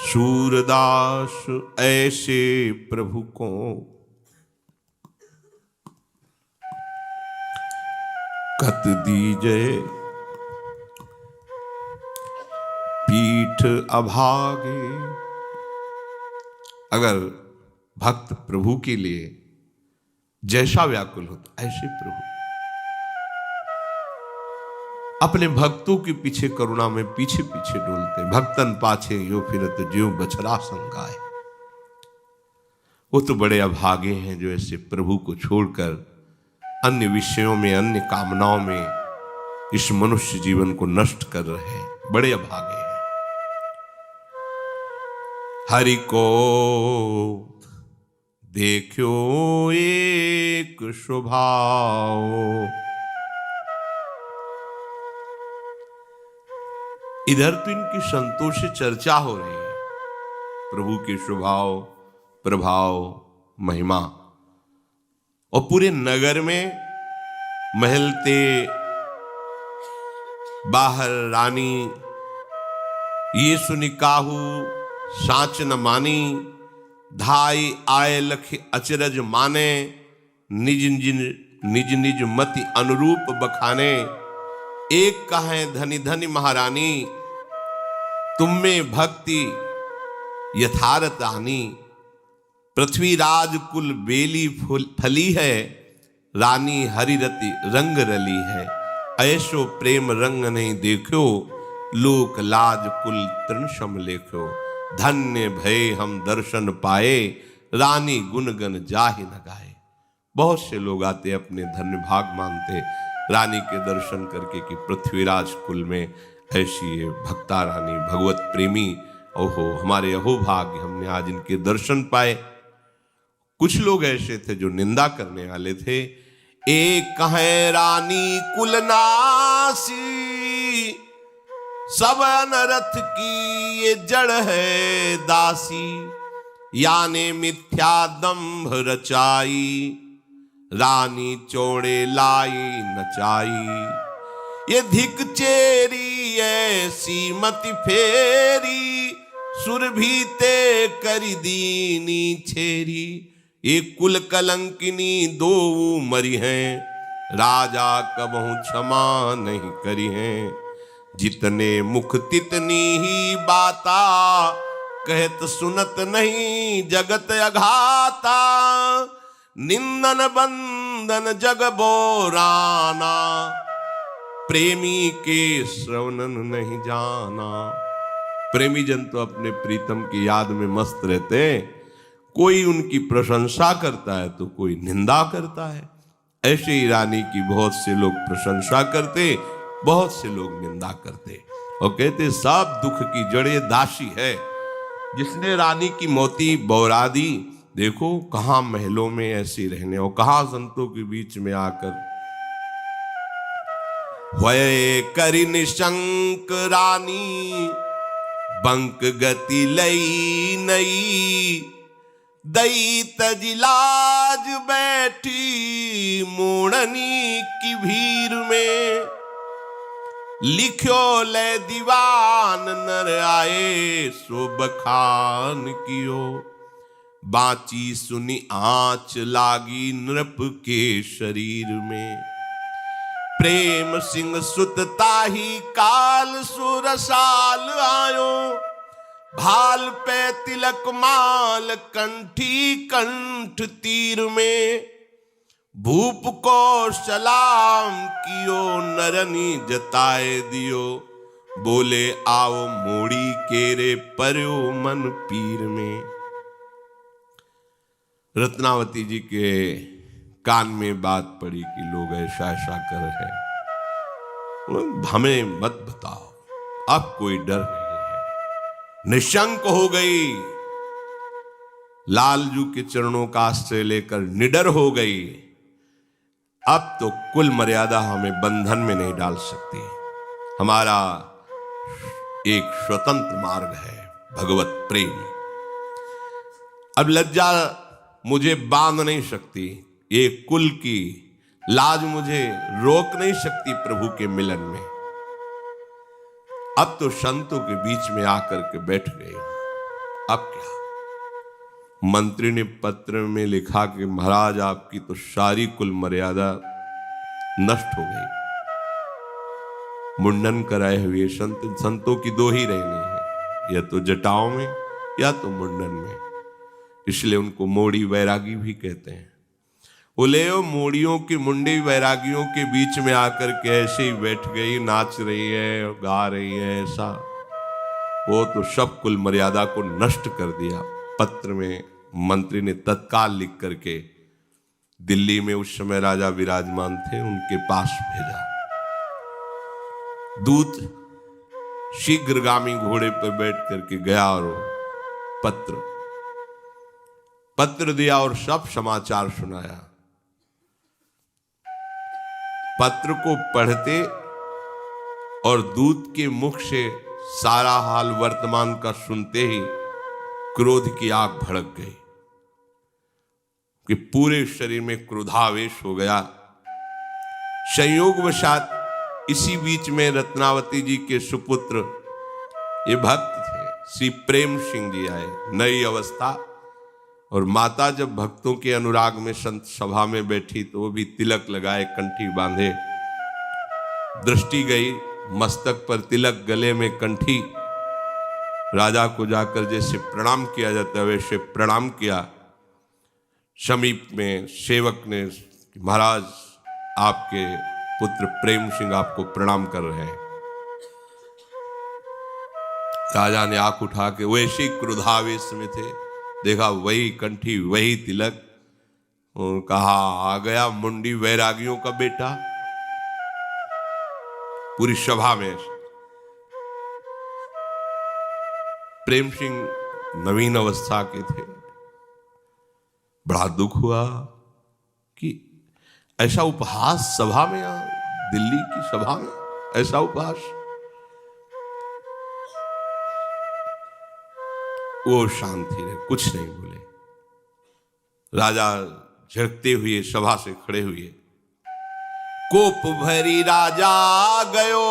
सूरदास ऐसे प्रभु को कत दीजे पीठ अभागे। अगर भक्त प्रभु के लिए जैसा व्याकुल होता ऐसे प्रभु अपने भक्तों के पीछे करुणा में पीछे पीछे डोलते। भक्तन पाछे यो फिरत ज्यों बछड़ा संगाए। वो तो बड़े अभागे हैं जो ऐसे प्रभु को छोड़कर अन्य विषयों में, अन्य कामनाओं में इस मनुष्य जीवन को नष्ट कर रहे हैं। बड़े अभागे हैं। हरि को देखो एक स्वभाव, इधर तो इनकी संतोष से चर्चा हो रही है, प्रभु के स्वभाव, प्रभाव, महिमा, और पूरे नगर में महलते बाहर रानी ये सुनि काहू साच न मानी। धाई आए लख अचरज माने, निज निज मति अनुरूप बखाने। एक कहें धनी धनी महारानी, तुम में भक्ति यथारथ आनी। पृथ्वी राज कुल बेली फली है, रानी हरिरति रंग रली है। ऐसो प्रेम रंग नहीं देखो, लोक लाज कुल तृण सम लेखो। धन्य भय हम दर्शन पाए, रानी गुण गन जाहि न गाए। बहुत से लोग आते अपने धन्य भाग मानते रानी के दर्शन करके कि पृथ्वीराज कुल में ऐसी ये भक्ता रानी, भगवत प्रेमी, ओहो हमारे अहो भाग्य, हमने आज इनके दर्शन पाए। कुछ लोग ऐसे थे जो निंदा करने वाले थे। एक कहे रानी कुलनासी, सब अनरथ की ये जड़ है दासी। याने मिथ्या दंभ रचाई, रानी चौड़े लाई नचाई। ये धिक चेरी ऐसी मति फेरी, सुरभीते करी दीनी छेरी। ये कुल कलंकिनी दो मरी हैं, राजा कबहू क्षमा नहीं करी हैं। जितने मुख तितनी ही बाता, कहत सुनत नहीं जगत अघाता। निंदन बंदन जग बोराना, प्रेमी के श्रवणन नहीं जाना। प्रेमी जन तो अपने प्रीतम की याद में मस्त रहते हैं। कोई उनकी प्रशंसा करता है तो कोई निंदा करता है। ऐसे ही रानी की बहुत से लोग प्रशंसा करते, बहुत से लोग निंदा करते और कहते सब दुख की जड़े दासी है। जिसने रानी की मोती बौरा दी, देखो कहां महलों में ऐसी रहने और कहां संतों के बीच में आकर वय करी निशंक रानी। बंक गति लई नई, दई तजिलाज बैठी मोड़नी की भीड़ में। लिख्यो ले दीवान नर आए, सो बखान कियो। बाची सुनी आंच लागी नृप के शरीर में। प्रेम सिंह सुत ताही काल सुरसाल आयो। भाल पे तिलक माल कंठी कंठ तीर में। भूप को सलाम कियो नरनी जताए दियो। बोले आओ मोड़ी केरे पर्यो मन पीर में। रत्नावती जी के कान में बात पड़ी कि लोग ऐसा ऐसा कर है, हमें मत बताओ, अब कोई डर नहीं है। निशंक हो गई, लालजू के चरणों का आश्रय लेकर निडर हो गई। अब तो कुल मर्यादा हमें बंधन में नहीं डाल सकती। हमारा एक स्वतंत्र मार्ग है, भगवत प्रेम। अब लज्जा मुझे बांध नहीं सकती, एक कुल की लाज मुझे रोक नहीं सकती प्रभु के मिलन में। अब तो संतों के बीच में आकर के बैठ गए। अब क्या? मंत्री ने पत्र में लिखा कि महाराज आपकी तो सारी कुल मर्यादा नष्ट हो गई। मुंडन कराए हुए संतों की दो ही रहनी है, या तो जटाओं में या तो मुंडन में, इसलिए उनको मोड़ी वैरागी भी कहते हैं। बोले ओ मोड़ियों के मुंडे वैरागियों के बीच में आकर के ऐसे ही बैठ गई, नाच रही है, गा रही है, ऐसा वो तो सब कुल मर्यादा को नष्ट कर दिया। पत्र में मंत्री ने तत्काल लिख करके दिल्ली में उस समय राजा विराजमान थे, उनके पास भेजा। दूत शीघ्रगामी घोड़े पर बैठ करके गया और पत्र दिया और सब समाचार सुनाया। पत्र को पढ़ते और दूत के मुख से सारा हाल वर्तमान का सुनते ही क्रोध की आग भड़क गई कि पूरे शरीर में क्रोधावेश हो गया। संयोगवशात इसी बीच में रत्नावती जी के सुपुत्र ये भक्त थे, श्री प्रेम सिंह जी आए। नई अवस्था, और माता जब भक्तों के अनुराग में संत सभा में बैठी तो वो भी तिलक लगाए, कंठी बांधे। दृष्टि गई मस्तक पर तिलक, गले में कंठी। राजा को जाकर जैसे प्रणाम किया जाता है वैसे प्रणाम किया। समीप में सेवक ने, महाराज आपके पुत्र प्रेम सिंह आपको प्रणाम कर रहे हैं। राजा ने आंख उठा के, वैसे क्रोधावेश में थे, देखा वही कंठी वही तिलक, और कहा आ गया मुंडी वैरागियों का बेटा। पूरी सभा में प्रेम सिंह नवीन अवस्था के थे। बड़ा दुख हुआ कि ऐसा उपहास सभा में, दिल्ली की सभा में ऐसा उपहास। वो शांति रहे, कुछ नहीं बोले। राजा झड़कते हुए सभा से खड़े हुए। कोप भरी राजा गयो,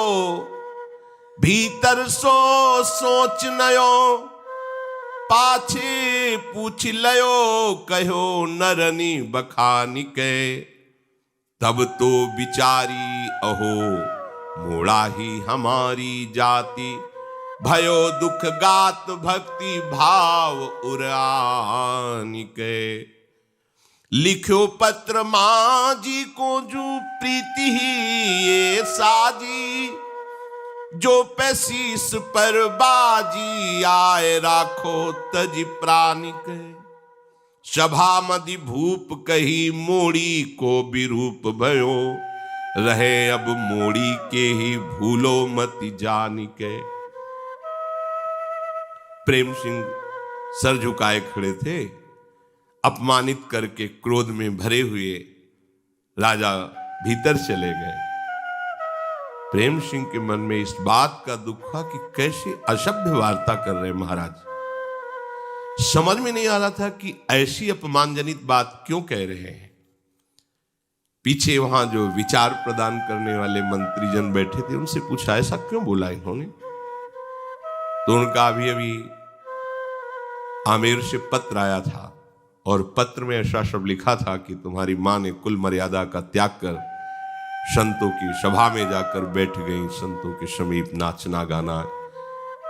भीतर सो सोच नयो, पाछे पूछ लयो, कहो नरनी बखानी के। तब तो बिचारी अहो, मोड़ा ही हमारी जाति, भयो दुख गात भक्ति भाव उरानी के। लिखो पत्र मां जी को जू प्रीति ही ये साजी, जो पैसीस पर बाजी आए राखो तज प्राणी के। सभा मदि भूप कही मोड़ी को विरूप भयो, रहे अब मोड़ी के ही भूलो मति जानी के। प्रेम सिंह सर झुकाए खड़े थे, अपमानित करके क्रोध में भरे हुए राजा भीतर चले गए। प्रेम सिंह के मन में इस बात का दुख था कि कैसे अशुद्ध वार्ता कर रहे महाराज। समझ में नहीं आ रहा था कि ऐसी अपमानजनित बात क्यों कह रहे हैं। पीछे वहां जो विचार प्रदान करने वाले मंत्रीजन बैठे थे, उनसे पूछा ऐसा क्यों बोला इन्होंने। तो उनका अभी अभी आमेर से पत्र आया था, और पत्र में ऐसा सब लिखा था कि तुम्हारी मां ने कुल मर्यादा का त्याग कर संतों की सभा में जाकर बैठ गई, संतों के समीप नाचना गाना।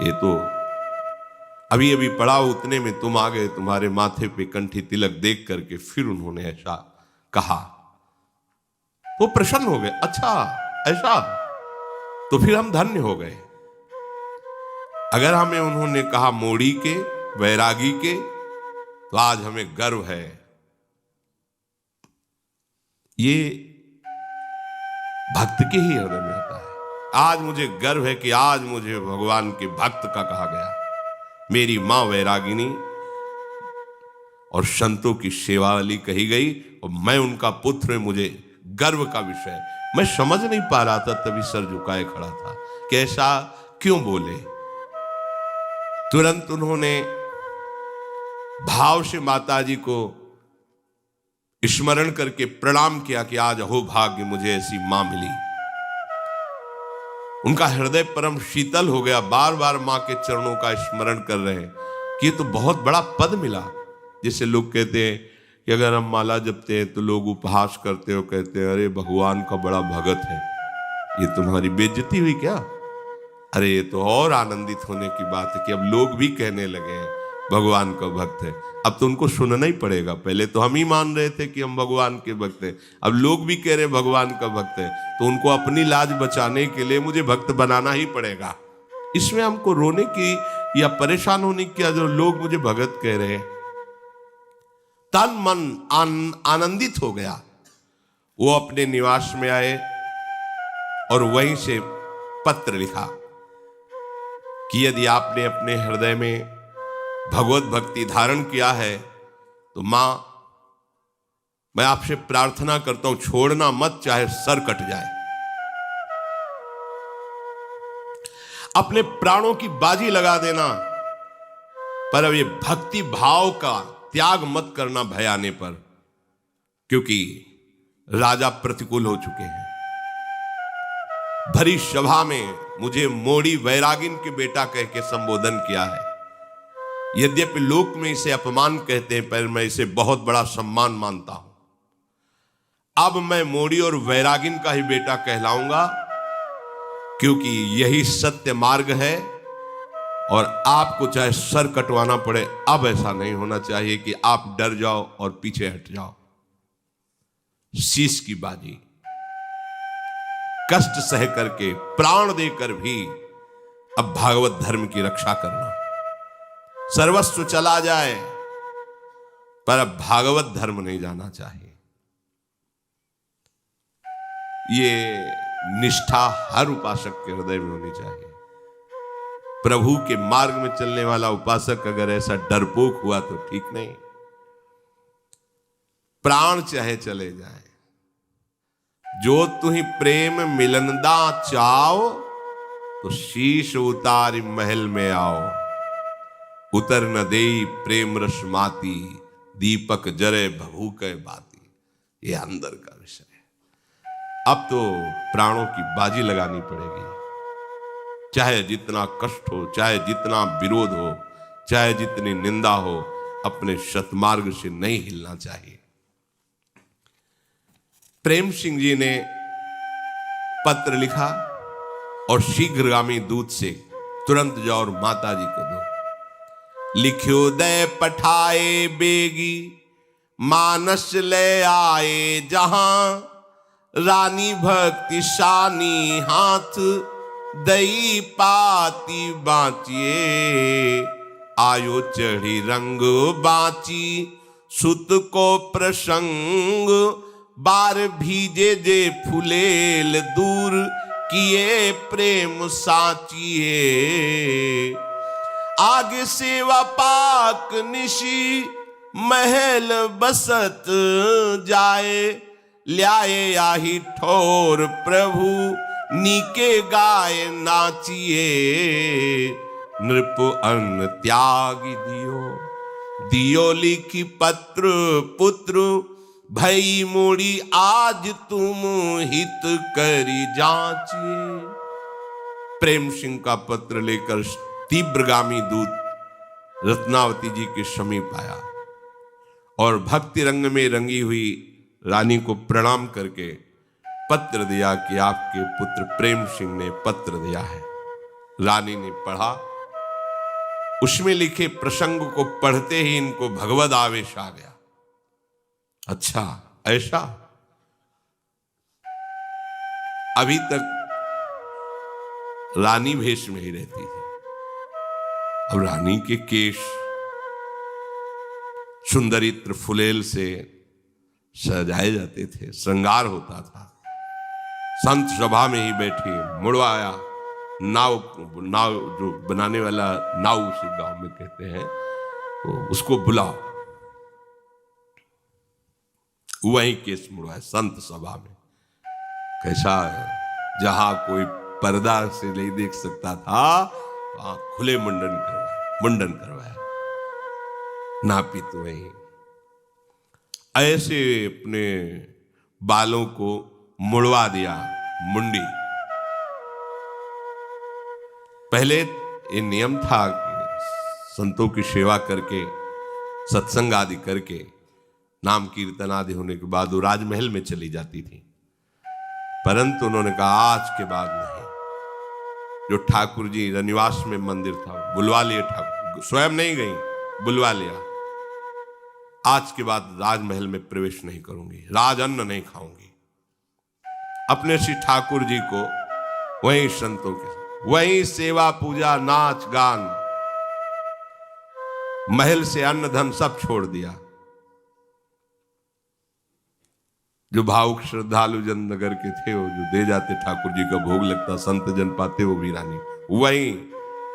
ये तो अभी अभी पढ़ा, उतने में तुम आ गए, तुम्हारे माथे पे कंठी तिलक देख करके फिर उन्होंने ऐसा कहा। वो प्रसन्न हो गए, अच्छा ऐसा, तो फिर हम धन्य हो गए। अगर हमें उन्होंने कहा मोड़ी के, वैरागी के, तो आज हमें गर्व है। ये भक्त के ही हृदय में आता है। आज मुझे गर्व है कि आज मुझे भगवान के भक्त का कहा गया। मेरी मां वैरागिनी और संतों की सेवा वाली कही गई, और मैं उनका पुत्र, मुझे गर्व का विषय। मैं समझ नहीं पा रहा था, तभी सर झुकाए खड़ा था कि ऐसा क्यों बोले। तुरंत उन्होंने भाव से माता जी को स्मरण करके प्रणाम किया कि आज अहो भाग्य, मुझे ऐसी मां मिली। उनका हृदय परम शीतल हो गया, बार बार मां के चरणों का स्मरण कर रहे हैं कि ये तो बहुत बड़ा पद मिला। जैसे लोग कहते हैं कि अगर हम माला जपते हैं तो लोग उपहास करते हो, कहते हैं अरे भगवान का बड़ा भगत है। ये तुम्हारी बेइज्जती हुई क्या? अरे ये तो और आनंदित होने की बात है कि अब लोग भी कहने लगे हैं भगवान का भक्त है। अब तो उनको सुनना ही पड़ेगा। पहले तो हम ही मान रहे थे कि हम भगवान के भक्त हैं, अब लोग भी कह रहे भगवान का भक्त है, तो उनको अपनी लाज बचाने के लिए मुझे भक्त बनाना ही पड़ेगा। इसमें हमको रोने की या परेशान होने की, जो लोग मुझे भगत कह रहे हैं। तन मन आनंदित हो गया। वो अपने निवास में आए और वहीं से पत्र लिखा कि यदि आपने अपने हृदय में भगवत भक्ति धारण किया है तो मां, मैं आपसे प्रार्थना करता हूं, छोड़ना मत, चाहे सर कट जाए। अपने प्राणों की बाजी लगा देना, पर अब ये भक्ति भाव का त्याग मत करना भय आने पर, क्योंकि राजा प्रतिकूल हो चुके हैं। भरी सभा में मुझे मोड़ी वैरागिन के बेटा कह के संबोधन किया है। यद्यपि लोक में इसे अपमान कहते हैं, पर मैं इसे बहुत बड़ा सम्मान मानता हूं। अब मैं मोड़ी और वैरागिन का ही बेटा कहलाऊंगा, क्योंकि यही सत्य मार्ग है और आपको चाहे सर कटवाना पड़े। अब ऐसा नहीं होना चाहिए कि आप डर जाओ और पीछे हट जाओ। शीश की बाजी, कष्ट सह करके, प्राण देकर भी अब भागवत धर्म की रक्षा करना। सर्वस्व चला जाए पर अब भागवत धर्म नहीं जाना चाहिए। ये निष्ठा हर उपासक के हृदय में होनी चाहिए। प्रभु के मार्ग में चलने वाला उपासक अगर ऐसा डरपोक हुआ तो ठीक नहीं। प्राण चाहे चले जाए, जो तुही प्रेम मिलनदा चाओ, तो शीश उतारी महल में आओ। उतर न देई प्रेम रस माती, दीपक जरे भभू के बाती। ये अंदर का विषय है। अब तो प्राणों की बाजी लगानी पड़ेगी, चाहे जितना कष्ट हो, चाहे जितना विरोध हो, चाहे जितनी निंदा हो, अपने सतमार्ग से नहीं हिलना चाहिए। प्रेम सिंह जी ने पत्र लिखा और शीघ्रगामी दूत से तुरंत जाओ और माता जी को दो। लिख्यो दे पठाए बेगी, मानस ले आए जहां। रानी भक्ति शानी हाथ, दई पाती बाँचिए। आयो चढ़ी रंग बाँची, सुत को प्रसंग। बार भीजे जे फुलेल, दूर किए प्रेम साचिए। आगे सेवा पाक निशी, महल बसत जाए। ल्याए आही ठोर प्रभु, नीके गाय नाचिए। नृप अन्न त्यागी दियो, दियो लिखी पत्र पुत्र। भई मोड़ी आज तुम हित करी जांचिए। प्रेम सिंह का पत्र लेकर तीव्रगामी दूत रत्नावती जी के समीप आया और भक्ति रंग में रंगी हुई रानी को प्रणाम करके पत्र दिया कि आपके पुत्र प्रेम सिंह ने पत्र दिया है। रानी ने पढ़ा। उसमें लिखे प्रसंग को पढ़ते ही इनको भगवद आवेश आ गया। अच्छा ऐसा? अभी तक रानी भेष में ही रहती थी। अब रानी के केश सुंदरित्र फुलेल से सजाए जाते थे, श्रृंगार होता था। संत सभा में ही बैठी मुड़वाया। नाव जो बनाने वाला नाव उसे गांव में कहते हैं, उसको बुलाओ। वही केस मुड़वाए संत सभा में। कैसा है? जहां कोई पर्दा से नहीं देख सकता था, वहां खुले मुंडन करवाया। नापित वही ऐसे अपने बालों को मुड़वा दिया, मुंडी। पहले ये नियम था कि संतों की सेवा करके, सत्संग आदि करके, नाम कीर्तन आदि होने के बाद वो राजमहल में चली जाती थी। परंतु उन्होंने कहा आज के बाद नहीं। जो ठाकुर जी रनिवास में मंदिर था बुलवा लिए, ठाकुर स्वयं नहीं गई, बुलवा लिया। आज के बाद राजमहल में प्रवेश नहीं करूंगी, राज अन्न नहीं खाऊंगी। अपने श्री ठाकुर जी को वहीं संतों के साथ वहीं सेवा पूजा नाच गान, महल से अन्न धन सब छोड़ दिया। जो भावुक श्रद्धालु जन नगर के थे वो जो दे जाते, ठाकुर जी का भोग लगता, संत जन पाते वो वीरानी,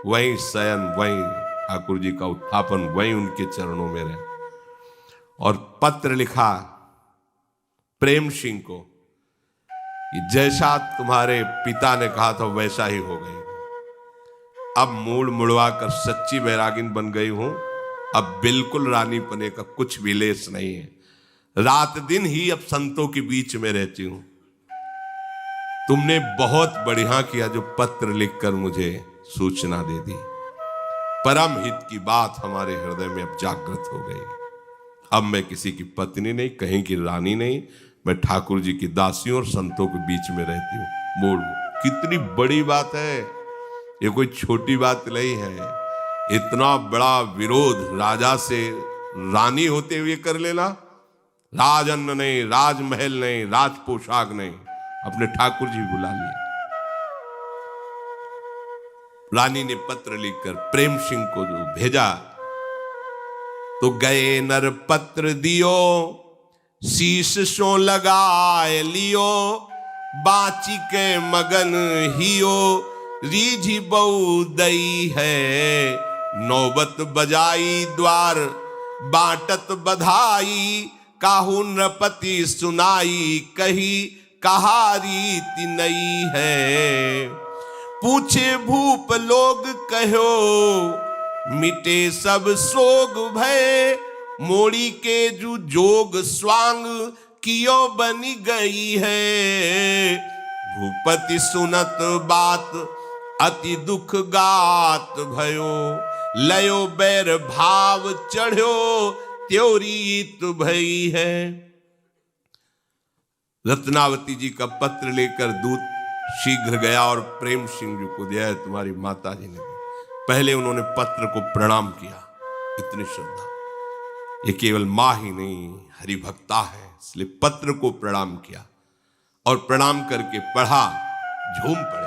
वहीं शयन, वहीं ठाकुर जी का उत्थापन, वहीं उनके चरणों में रहे। और पत्र लिखा प्रेम सिंह को कि जैसा तुम्हारे पिता ने कहा था वैसा ही हो गई। अब मूड मुड़वा कर सच्ची बैरागिन बन गई हूं। अब बिल्कुल रानी पने का कुछ भी लेस नहीं है। रात दिन ही अब संतों के बीच में रहती हूं। तुमने बहुत बढ़िया किया जो पत्र लिखकर मुझे सूचना दे दी। परम हित की बात हमारे हृदय में अब जागृत हो गई। अब मैं किसी की पत्नी नहीं, कहीं की रानी नहीं, मैं ठाकुर जी की दासियों और संतों के बीच में रहती हूँ। मूल कितनी बड़ी बात है, ये कोई छोटी बात नहीं है। इतना बड़ा विरोध राजा से रानी होते हुए कर लेना, राज अन्न नहीं, राजमहल नहीं, राज पोशाक नहीं, अपने ठाकुर जी बुला लिए। रानी ने पत्र लिखकर प्रेम सिंह को जो भेजा, तो गए नर पत्र दियो, शीश सो लगाए लियो, बाची के मगन हियो, रीझी बहु दई है, नौबत बजाई द्वार बाटत बधाई, काहू नृपति सुनाई कही कहा रीति नई है। पूछे भूप लोग कहो मिटे सब सोग भय, मोड़ी के जू जोग स्वांग कियो बनी गई है। भूपति सुनत बात अति दुख गात भयो, लयो बैर भाव चढ़ो त्योरीत भई है। रत्नावती जी का पत्र लेकर दूत शीघ्र गया और प्रेम सिंह जी को दिया। तुम्हारी माता जी ने पहले उन्होंने पत्र को प्रणाम किया। इतनी श्रद्धा, ये केवल मां ही नहीं हरि भक्ता है, इसलिए पत्र को प्रणाम किया और प्रणाम करके पढ़ा, झूम पड़े।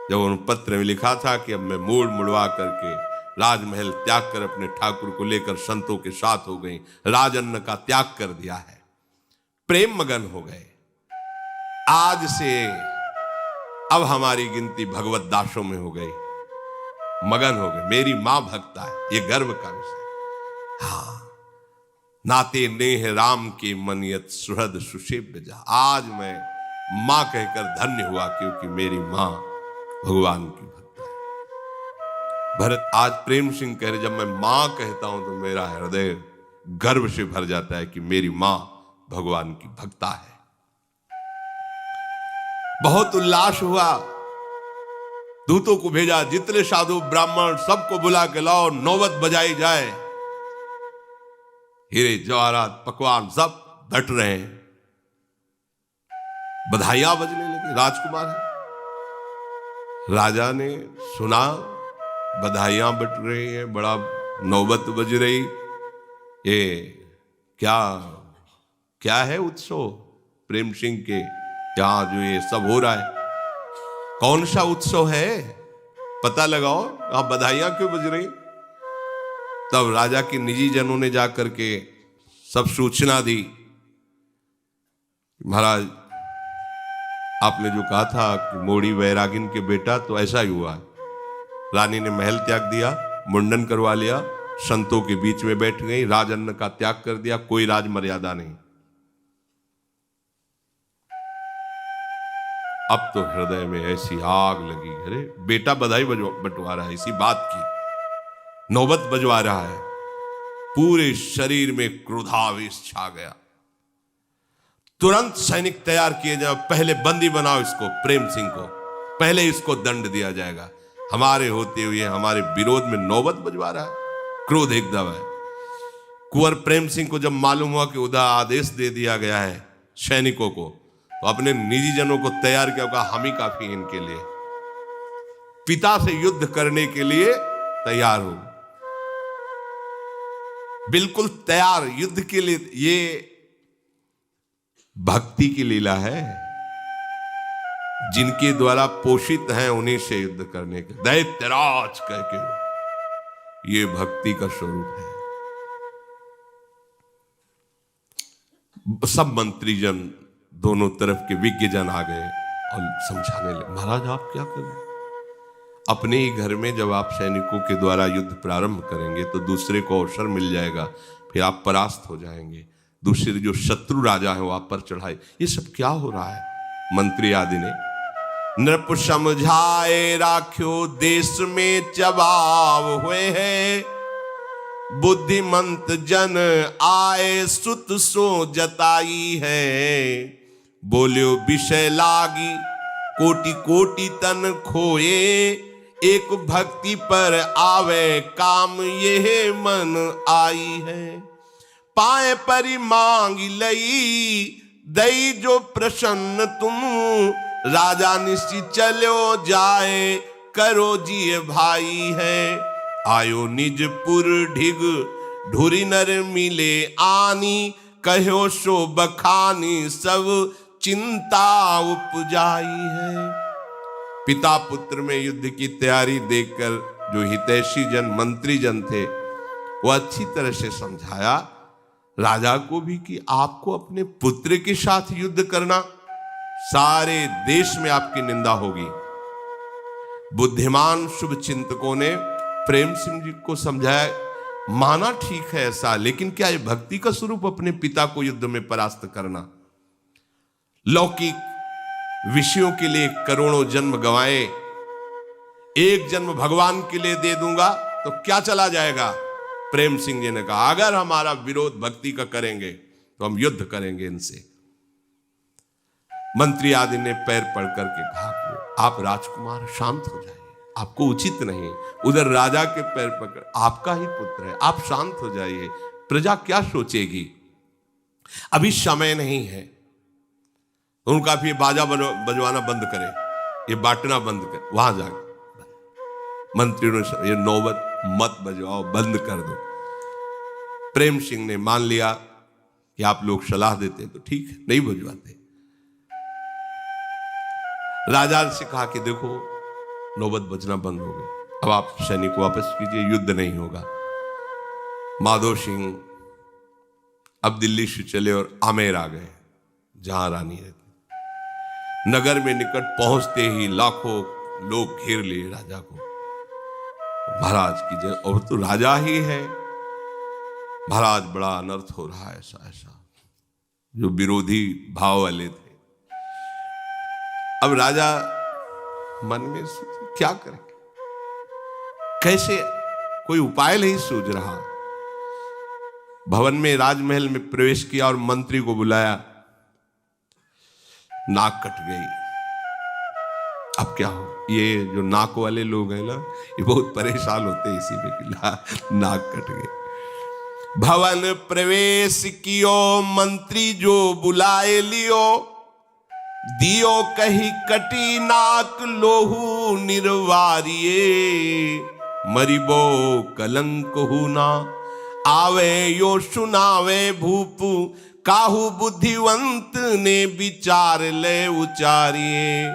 जब उन्होंने पत्र में लिखा था कि अब मैं मूड मुड़वा करके राजमहल त्याग कर अपने ठाकुर को लेकर संतों के साथ हो गई, राजअन्न का त्याग कर दिया है, प्रेम मगन हो गए। आज से अब हमारी गिनती भगवत दासों में हो गई, मगन हो गए। मेरी मां भक्ता है, ये गर्व का विषय। हाँ, नाते नेह राम के मनियत सुहृद सुषेव्य जा। आज मैं मां कहकर धन्य हुआ क्योंकि मेरी मां भगवान की भक्त है। भरत आज प्रेम सिंह कह रहे, जब मैं मां कहता हूं तो मेरा हृदय गर्व से भर जाता है कि मेरी मां भगवान की भक्ता है। बहुत उल्लास हुआ, दूतों को भेजा, जितने साधु ब्राह्मण सबको बुला के लाओ, नौबत बजाई जाए। हीरे जवाहरात पकवान सब बट रहे हैं, बधाइयां बजने लगी। राजकुमार है, राजा ने सुना बधाइयां बट रही हैं, बड़ा नौबत बज रही। ये क्या है उत्सव प्रेम सिंह के यहाँ जो ये सब हो रहा है, कौन सा उत्सव है, पता लगाओ, आप बधाइयां क्यों बज रही। तब राजा के निजी जनों ने जाकर के सब सूचना दी, महाराज आपने जो कहा था कि मोड़ी वैरागिन के बेटा, तो ऐसा ही हुआ। रानी ने महल त्याग दिया, मुंडन करवा लिया, संतों के बीच में बैठ गई, राजअन्न का त्याग कर दिया, कोई राज मर्यादा नहीं। अब तो हृदय में ऐसी आग लगी, अरे बेटा बधाई बंटवा रहा है, इसी बात की नौबत बजवा रहा है। पूरे शरीर में क्रोधावेश छा गया। तुरंत सैनिक तैयार किए जाओ, पहले बंदी बनाओ इसको, प्रेम सिंह को, पहले इसको दंड दिया जाएगा। हमारे होते हुए हमारे विरोध में नौबत बजवा रहा है, क्रोध एकदम है। कुंवर प्रेम सिंह को जब मालूम हुआ कि उधर आदेश दे दिया गया है सैनिकों को, तो अपने निजी जनों को तैयार किया, कहा हम ही काफी हैं इनके लिए, पिता से युद्ध करने के लिए तैयार हो, बिल्कुल तैयार युद्ध के लिए। ये भक्ति की लीला है, जिनके द्वारा पोषित हैं उन्हीं से युद्ध करने के, दैत्यराज कह के, ये भक्ति का स्वरूप है। सब मंत्रीजन, दोनों तरफ के विज्ञजन आ गए और समझाने लगे, महाराज आप क्या करें, अपने ही घर में जब आप सैनिकों के द्वारा युद्ध प्रारंभ करेंगे तो दूसरे को अवसर मिल जाएगा, फिर आप परास्त हो जाएंगे, दूसरे जो शत्रु राजा है वो आप पर चढ़ाए, ये सब क्या हो रहा है। मंत्री आदि ने नृप समझाए राख्यो देश में चबाव हुए हैं, बुद्धिमंत जन आए सुत सो जताई है, बोलियो विषय लागी कोटि कोटि तन खोए, एक भक्ति पर आवे काम ये मन आई है, पाए परि मांग लई दई जो प्रसन्न तुम, राजा निश्चित चलो जाए करो जिये भाई है, आयो निज पुर ढिग ढुरी नर मिले आनी, कहो सो बखानी सब चिंता उपजाई है। पिता पुत्र में युद्ध की तैयारी देखकर जो हितैषी जन मंत्री जन थे वो अच्छी तरह से समझाया राजा को भी कि आपको अपने पुत्र के साथ युद्ध करना, सारे देश में आपकी निंदा होगी। बुद्धिमान शुभ चिंतकों ने प्रेम सिंह जी को समझाया, माना ठीक है ऐसा, लेकिन क्या ये भक्ति का स्वरूप अपने पिता को युद्ध में परास्त करना, लौकिक विषयों के लिए करोड़ों जन्म गंवाए, एक जन्म भगवान के लिए दे दूंगा तो क्या चला जाएगा। प्रेम सिंह जी ने कहा, अगर हमारा विरोध भक्ति का करेंगे तो हम युद्ध करेंगे इनसे। मंत्री आदि ने पैर पड़ करके कहा, आप राजकुमार शांत हो जाइए, आपको उचित नहीं, उधर राजा के पैर पकड़, आपका ही पुत्र है, आप शांत हो जाइए, प्रजा क्या सोचेगी, अभी समय नहीं है। उनका भी बाजा बजवाना बंद करे, ये बांटना बंद कर, वहां जाके मंत्री ने ये नौबत मत बजवाओ, बंद कर दो। प्रेम सिंह ने मान लिया कि आप लोग सलाह देते तो ठीक है, नहीं बजवाते। राजा से कहा कि देखो नौबत बजना बंद हो गई, अब आप सैनिक वापस कीजिए, युद्ध नहीं होगा। माधो सिंह अब दिल्ली से चले और आमेर आ गए, जहां रानी रहती। नगर में निकट पहुंचते ही लाखों लोग घेर लिए राजा को, महाराज की जय, और तो राजा ही है, महाराज बड़ा अनर्थ हो रहा है, ऐसा ऐसा, जो विरोधी भाव वाले थे। अब राजा मन में क्या करें, कैसे, कोई उपाय नहीं सूझ रहा। भवन में, राजमहल में प्रवेश किया और मंत्री को बुलाया, नाक कट गई। अब क्या हो, ये जो नाक वाले लोग हैं ना, ये बहुत परेशान होते हैं इसी में कि नाक कट गई। भवन प्रवेश कियो मंत्री जो बुलाए लियो, दियो कही कटी नाक लोहू निर्वारिये, मरिबो कलंक हुना आवे यो सुनावे भूप, काहू बुद्धिवंत ने विचार ले उचारिए,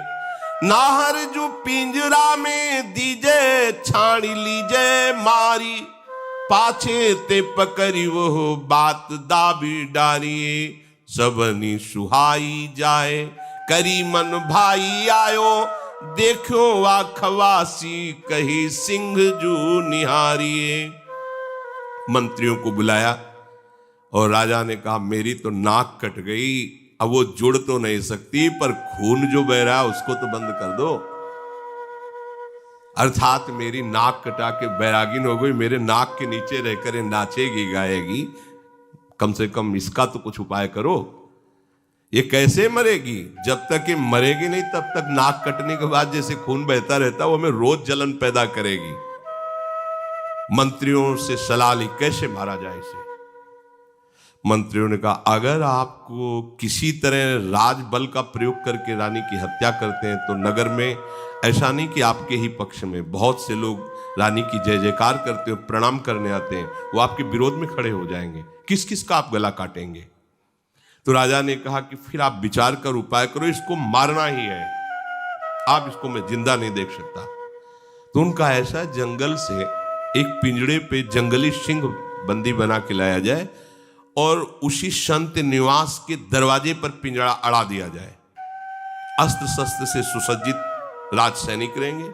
नाहर जो पिंजरा में दीजे छाड़ी लीजे मारी, पाछे ते पकड़ी वो बात दाबी डारिए, सबनी सुहाई जाए करी मन भाई आयो, देखो वा खवासी कही सिंह जू निहारिए। मंत्रियों को बुलाया और राजा ने कहा, मेरी तो नाक कट गई, अब वो जुड़ तो नहीं सकती, पर खून जो बह रहा है उसको तो बंद कर दो। अर्थात मेरी नाक कटा के बैरागिन हो गई, मेरे नाक के नीचे रहकर नाचेगी गाएगी, कम से कम इसका तो कुछ उपाय करो। ये कैसे मरेगी, जब तक ये मरेगी नहीं तब तक नाक कटने के बाद जैसे खून बहता रहता वो हमें रोज जलन पैदा करेगी। मंत्रियों से सलाह ली कैसे मारा जाए इसे। मंत्रियों ने कहा, अगर आपको किसी तरह राजबल का प्रयोग करके रानी की हत्या करते हैं तो नगर में ऐसा नहीं कि आपके ही पक्ष में बहुत से लोग रानी की जय जयकार करते हो, प्रणाम करने आते हैं, वो आपके विरोध में खड़े हो जाएंगे, किस किस का आप गला काटेंगे। तो राजा ने कहा कि फिर आप विचार कर उपाय करो, इसको मारना ही है, आप इसको मैं जिंदा नहीं देख सकता। तो उनका ऐसा जंगल से एक पिंजड़े पे जंगली सिंह बंदी बना के लाया जाए और उसी संत निवास के दरवाजे पर पिंजड़ा अड़ा दिया जाए। अस्त्र शस्त्र से सुसज्जित राज सैनिक रहेंगे,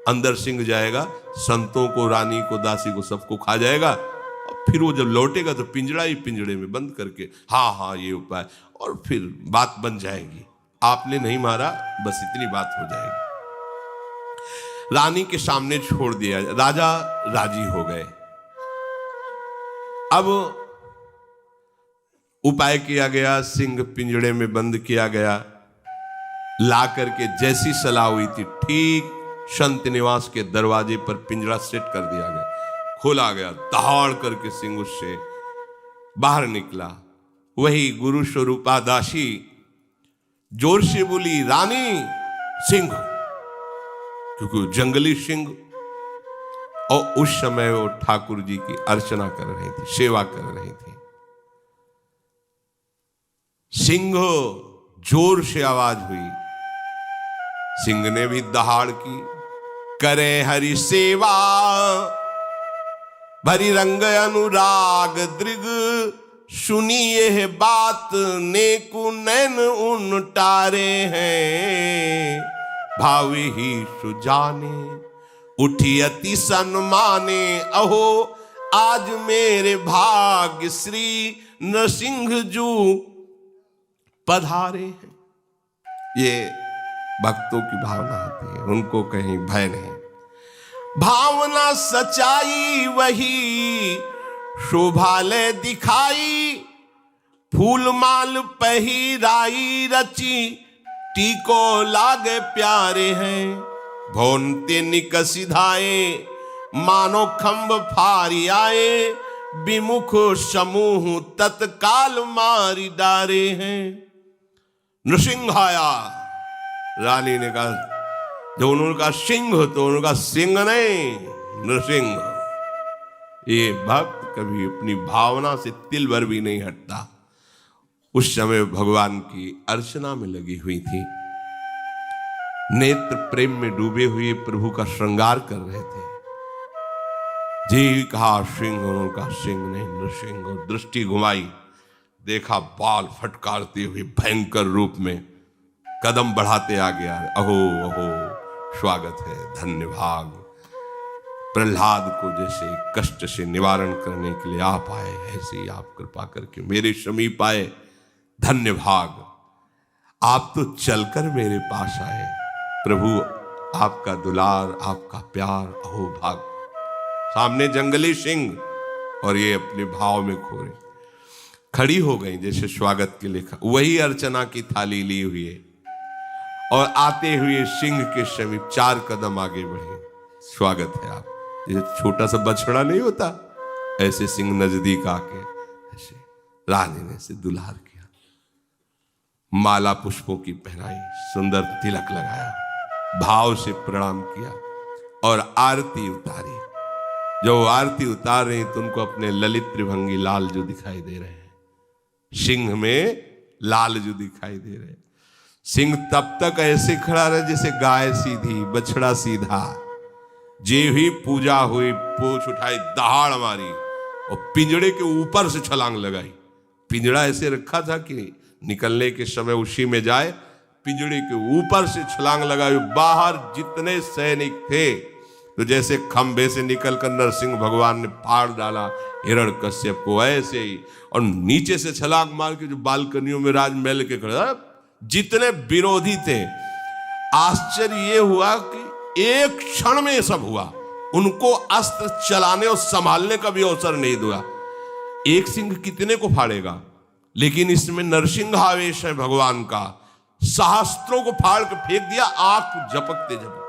अंदर सिंह जाएगा, संतों को, रानी को, दासी को, सबको खा जाएगा, और फिर वो जब लौटेगा तो पिंजड़ा ही पिंजड़े में बंद करके, हाँ हाँ ये उपाय, और फिर बात बन जाएगी। आपने नहीं मारा, बस इतनी बात हो जाएगी। रानी के सामने छोड़ दिया, राजा राजी हो गए। अब उपाय किया गया, सिंह पिंजड़े में बंद किया गया, ला करके जैसी सलाह हुई थी ठीक संत निवास के दरवाजे पर पिंजरा सेट कर दिया गया, खोला गया, दहाड़ करके सिंह उससे बाहर निकला। वही गुरु स्वरूपा दासी जोर से बोली, रानी सिंह, क्योंकि जंगली सिंह, और उस समय वो ठाकुर जी की अर्चना कर रही थी, सेवा कर रही थी। सिंह, जोर से आवाज हुई, सिंह ने भी दहाड़ की, करे हरि सेवा भरी रंग अनुराग दृग, सुनिए बात नेकु नैन उन टारे हैं, भावी ही सुजाने उठी अति सन्माने, अहो आज मेरे भाग्य श्री नरसिंह जू पधारे हैं। ये भक्तों की भावना होती है, उनको कहीं भय नहीं, भावना सच्चाई वही शोभालय दिखाई, फूल माल पहिराई रची टीको लागे प्यारे हैं, भोनते निकसिधाए मानो खंभ फारी आए, विमुख समूह तत्काल मारी डारे हैं। नृसिंह आया, रानी ने कहा, जब उन्होंने कहा सिंह तो उन्होंने कहा सिंह नहीं, नृसिंह। ये भक्त कभी अपनी भावना से तिल भर भी नहीं हटता। उस समय भगवान की अर्चना में लगी हुई थी, नेत्र प्रेम में डूबे हुए प्रभु का श्रृंगार कर रहे थे। जी कहा सिंह, उन्होंने कहा सिंह नहीं, नृसिंह। दृष्टि घुमाई, देखा बाल फटकारते हुए भयंकर रूप में कदम बढ़ाते आ गया। अहो अहो स्वागत है, धन्य भाग, प्रहलाद को जैसे कष्ट से निवारण करने के लिए आप आए, ऐसे ही आप कृपा करके मेरे समीप आए, धन्य भाग, आप तो चलकर मेरे पास आए। प्रभु आपका दुलार, आपका प्यार, अहो भाग। सामने जंगली सिंह और ये अपने भाव में खो रहे, खड़ी हो गई जैसे स्वागत के लिए, वही अर्चना की थाली ली हुई है, और आते हुए सिंह के समीप 4 कदम आगे बढ़े, स्वागत है आप। ये छोटा सा बछड़ा नहीं होता, ऐसे सिंह नजदीक आके ऐसे रानी ने से दुलार किया, माला पुष्पों की पहनाई, सुंदर तिलक लगाया, भाव से प्रणाम किया और आरती उतारी। जो आरती उतार रही तो उनको अपने ललित त्रिभंगी लाल जो दिखाई दे रहे हैं, सिंह में लाल जो दिखाई दे रहे हैं। सिंह तब तक ऐसे खड़ा रहा जैसे गाय सीधी, बछड़ा सीधा। जे ही पूजा हुई, पूछ उठाई, दहाड़ मारी और पिंजड़े के ऊपर से छलांग लगाई। पिंजड़ा ऐसे रखा था कि निकलने के समय उसी में जाए, पिंजड़े के ऊपर से छलांग लगाई। बाहर जितने सैनिक थे तो जैसे खंभे से निकलकर नरसिंह भगवान ने फाड़ डाला हिरण्यकश्यप को, ऐसे ही, और नीचे से छलांग मार के जो बालकनियों में राजमहल के खड़ा, जितने विरोधी थे, आश्चर्य ये हुआ कि एक क्षण में ये सब हुआ। उनको अस्त्र चलाने और संभालने का भी अवसर नहीं दिया। एक सिंह कितने को फाड़ेगा, लेकिन इसमें नरसिंह आवेश है भगवान का, सहस्त्रों को फाड़ के फेंक दिया। आंख झपकते झपकते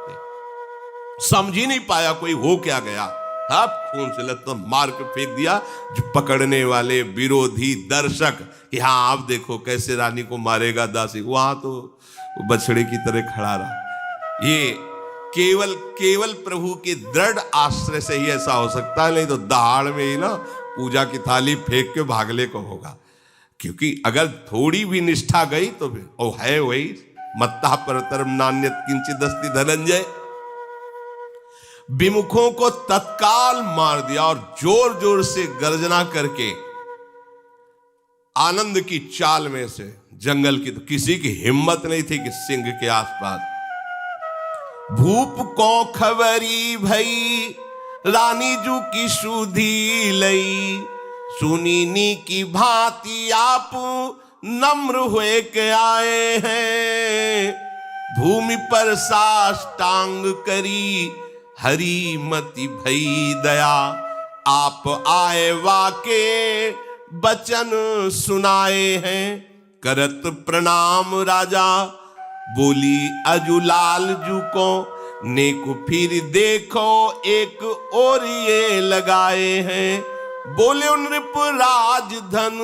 समझ ही नहीं पाया कोई हो क्या गया। अब खून से लत तो मार के फेंक दिया जो पकड़ने वाले विरोधी दर्शक कि हाँ आप देखो कैसे रानी को मारेगा दासी, वहां तो बछड़े की तरह खड़ा रहा। ये केवल केवल प्रभु के दृढ़ आश्रय से ही ऐसा हो सकता है, नहीं तो दहाड़ में ही ना पूजा की थाली फेंक के भागले को होगा। क्योंकि अगर थोड़ी भी निष्ठा गई तो फिर ओ है वही मत्ता परतरम नान्यत किंचित अस्ति धनंजय। विमुखों को तत्काल मार दिया और जोर जोर से गर्जना करके आनंद की चाल में से जंगल की, तो किसी की हिम्मत नहीं थी कि सिंह के आसपास। भूप को खबरी भई रानी जू की सुधी लई, सुनीनी की भांति आप नम्र हुए के आए हैं, भूमि पर साष्टांग करी हरी मति भई दया, आप आए वाके बचन सुनाए हैं, करत प्रणाम राजा बोली अजुलाल जू को, नेक फिर देखो एक और ये लगाए हैं, बोले नृप राजधन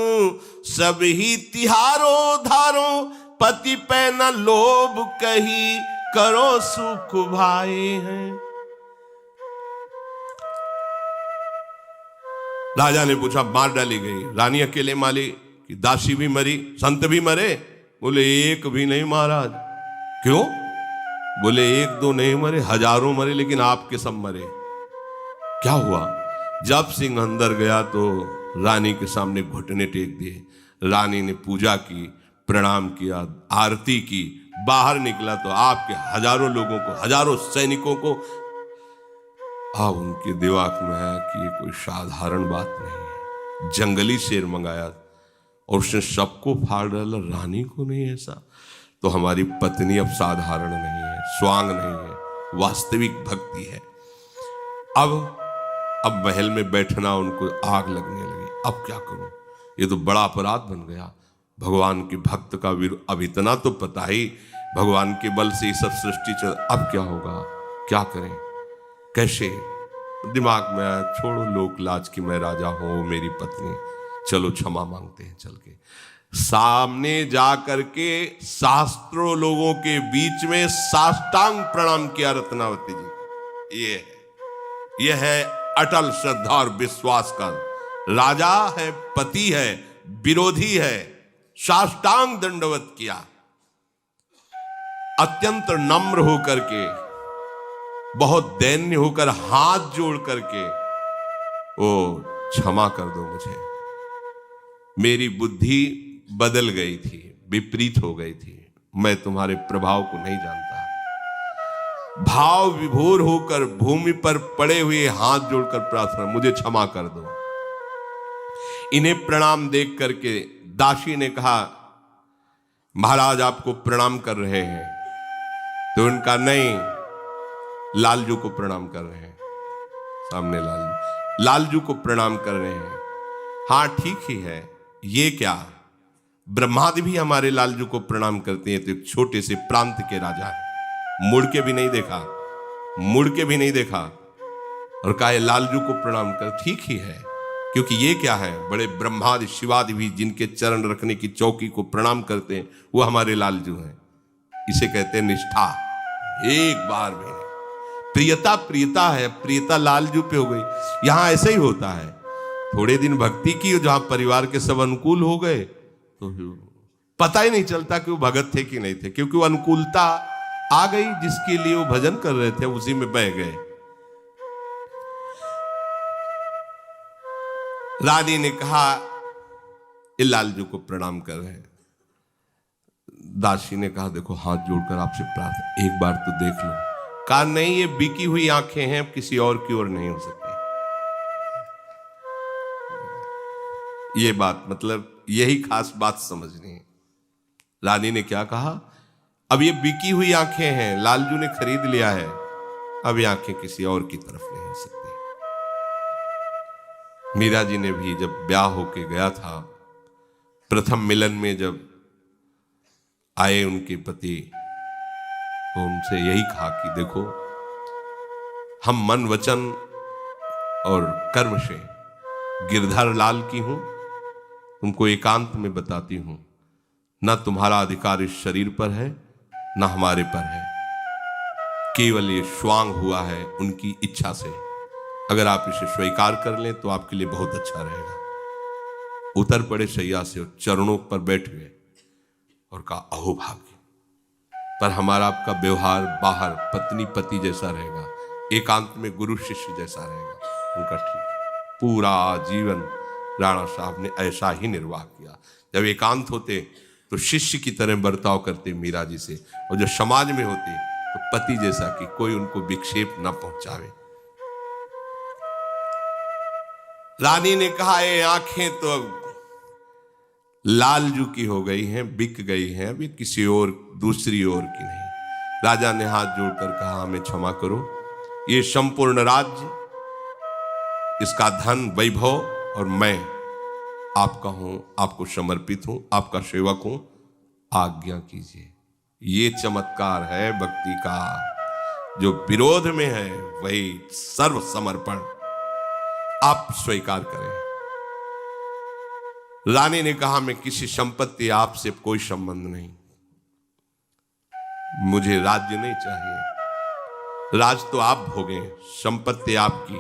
सब ही तिहारो धारो, पति पे न लोभ कही करो सुख भाए हैं। राजा ने पूछा मार डाली गई रानी अकेले माली कि दासी भी मरी, संत भी मरे? बोले एक भी नहीं महाराज। क्यों? बोले एक दो नहीं मरे, हजारों मरे, लेकिन आपके सब मरे। क्या हुआ? जब सिंह अंदर गया तो रानी के सामने घुटने टेक दिए, रानी ने पूजा की, प्रणाम किया, आरती की, बाहर निकला तो आपके हजारों लोगों को, हजारों सैनिकों को अब उनके दिमाग में है कि ये कोई साधारण बात नहीं है। जंगली शेर मंगाया और उसने सबको फाड़ डाला, रानी को नहीं। ऐसा तो हमारी पत्नी अब साधारण नहीं है, स्वांग नहीं है, वास्तविक भक्ति है। अब महल में बैठना उनको आग लगने लगी। अब क्या करूं? ये तो बड़ा अपराध बन गया। भगवान के भक्त का अब इतना तो पता ही, भगवान के बल से ये सब सृष्टि चल, अब क्या होगा, क्या करें, कैसे? दिमाग में आया छोड़ो लोक लाज की मैं राजा हूं, मेरी पत्नी, चलो क्षमा मांगते हैं। चल के सामने जा करके शास्त्रों लोगों के बीच में साष्टांग प्रणाम किया रत्नावती जी। ये है अटल श्रद्धा और विश्वास का। राजा है, पति है, विरोधी है, साष्टांग दंडवत किया, अत्यंत नम्र होकर के, बहुत दैन्य होकर हाथ जोड़ करके, ओ क्षमा कर दो मुझे, मेरी बुद्धि बदल गई थी, विपरीत हो गई थी, मैं तुम्हारे प्रभाव को नहीं जानता। भाव विभोर होकर भूमि पर पड़े हुए हाथ जोड़कर प्रार्थना, मुझे क्षमा कर दो। इन्हें प्रणाम देख करके दासी ने कहा महाराज आपको प्रणाम कर रहे हैं। तो उनका नहीं, लालजू को प्रणाम कर रहे हैं। सामने लालजू को प्रणाम कर रहे हैं। हाँ ठीक ही है, ये क्या, ब्रह्मादि भी हमारे लालजू को प्रणाम करते हैं। तो एक छोटे से प्रांत के राजा है, मुड़ के भी नहीं देखा, मुड़ के भी नहीं देखा और कहा लालजू को प्रणाम कर। ठीक ही है, क्योंकि ये क्या है, बड़े ब्रह्मादि शिवादि भी जिनके चरण रखने की चौकी को प्रणाम करते हैं वो हमारे लालजू हैं। इसे कहते हैं निष्ठा। एक बार भी नहीं, प्रियता प्रियता है, प्रियता लालजू पे हो गई। यहां ऐसे ही होता है, थोड़े दिन भक्ति की, जहां परिवार के सब अनुकूल हो गए तो पता ही नहीं चलता कि वो भगत थे कि नहीं थे, क्योंकि वो अनुकूलता आ गई, जिसके लिए वो भजन कर रहे थे उसी में बह गए। रानी ने कहा ये लालजू को प्रणाम कर रहे हैं। दासी ने कहा देखो हाथ जोड़कर आपसे प्रार्थना, एक बार तो देख लो। कहा नहीं, ये बिकी हुई आंखें हैं, किसी और की ओर नहीं हो सकती। ये बात, मतलब यही खास बात समझनी है। रानी ने क्या कहा, अब ये बिकी हुई आंखें हैं, लालजू ने खरीद लिया है, अब ये आंखें किसी और की तरफ नहीं हो सकती। मीरा जी ने भी जब ब्याह होके गया था, प्रथम मिलन में जब आए उनके पति, तो उनसे यही कहा कि देखो हम मन वचन और कर्म से गिरधर लाल की हूं। तुमको एकांत में बताती हूं, ना तुम्हारा अधिकार इस शरीर पर है, ना हमारे पर है। केवल ये स्वांग हुआ है उनकी इच्छा से। अगर आप इसे स्वीकार कर लें तो आपके लिए बहुत अच्छा रहेगा। उतर पड़े शैया से और चरणों पर बैठ गए और कहा, अहो भाग्य, पर हमारा आपका व्यवहार बाहर पत्नी पति जैसा रहेगा, एकांत में गुरु शिष्य जैसा रहेगा। उनका ठीक है। पूरा जीवन राणा साहब ने ऐसा ही निर्वाह किया। जब एकांत होते तो शिष्य की तरह बर्ताव करते मीरा जी से, और जब समाज में होते तो पति जैसा कि कोई उनको विक्षेप न पहुंचावे। रानी ने कहा, ये आंखें तो अब लालजू की हो गई हैं, बिक गई हैं, अभी किसी और दूसरी ओर की नहीं। राजा ने हाथ जोड़कर कहा, हमें क्षमा करो, ये संपूर्ण राज्य, इसका धन वैभव और मैं आपका हूं, आपको समर्पित हूं, आपका सेवक हूं, आज्ञा कीजिए। ये चमत्कार है भक्ति का। जो विरोध में है वही सर्व समर्पण आप स्वीकार करें। रानी ने कहा, मैं किसी संपत्ति, आपसे कोई संबंध नहीं, मुझे राज्य नहीं चाहिए। राज तो आप भोगें, संपत्ति आपकी,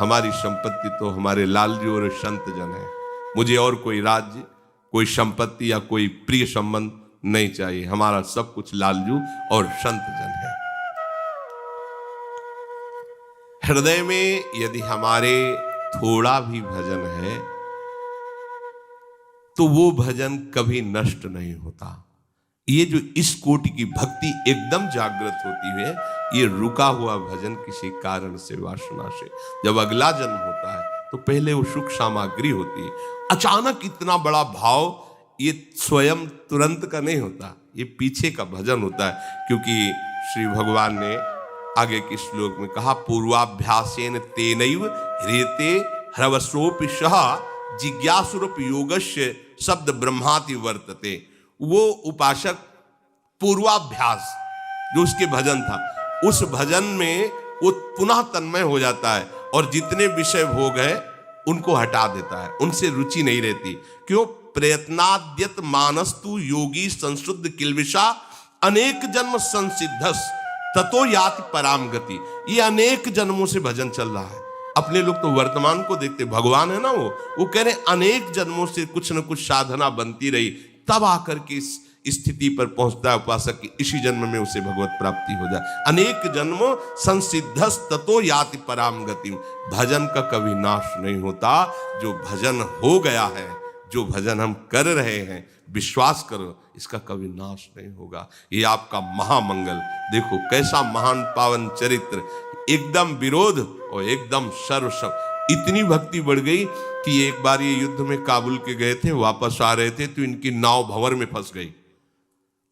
हमारी संपत्ति तो हमारे लालजी और संत जन है। मुझे और कोई राज्य, कोई संपत्ति या कोई प्रिय संबंध नहीं चाहिए। हमारा सब कुछ लालजू और संत जन है। हृदय में यदि हमारे थोड़ा भी भजन है तो वो भजन कभी नष्ट नहीं होता। ये जो इस कोटि की भक्ति एकदम जागृत होती है, ये रुका हुआ भजन किसी कारण से, वासना से, जब अगला जन्म होता है तो पहले वो सुख सामग्री होती है। अचानक इतना बड़ा भाव ये स्वयं तुरंत का नहीं होता, ये पीछे का भजन होता है। क्योंकि श्री भगवान ने आगे के श्लोक में कहा, पूर्वाभ्यासेन तेनैव ह्रियते ह्रवसोऽपि सः जिज्ञासुरूप योगस्य शब्द ब्रह्माति वर्तते। वो उपासक पूर्वाभ्यास जो उसके भजन था, उस भजन में वो पुनः तन्मय हो जाता है और जितने विषय भोग है उनको हटा देता है, उनसे रुचि नहीं रहती। क्यों? प्रयत्नाद्यत मानस्तु योगी संशुद्ध किल्बिषा अनेक जन्म संसिद्धस ततो याति पराम गति। ये अनेक जन्मों से भजन चल रहा है। अपने लोग तो वर्तमान को देखते, भगवान है ना, वो कह रहे अनेक जन्मों से कुछ न कुछ साधना बनती रही, तब आकर के इस स्थिति पर पहुंचता है उपासक की इसी जन्म में उसे भगवत प्राप्ति हो जाए। अनेक जन्म संसिद्धस ततो याति पराम गति। भजन का कभी नाश नहीं होता। जो भजन हो गया है, जो भजन हम कर रहे हैं, विश्वास करो इसका कभी नाश नहीं होगा। ये आपका महामंगल। देखो कैसा महान पावन चरित्र, एकदम विरोध और एकदम सर्वसम। इतनी भक्ति बढ़ गई कि एक बार ये युद्ध में काबुल के गए थे, वापस आ रहे थे तो इनकी नाव भंवर में फंस गई।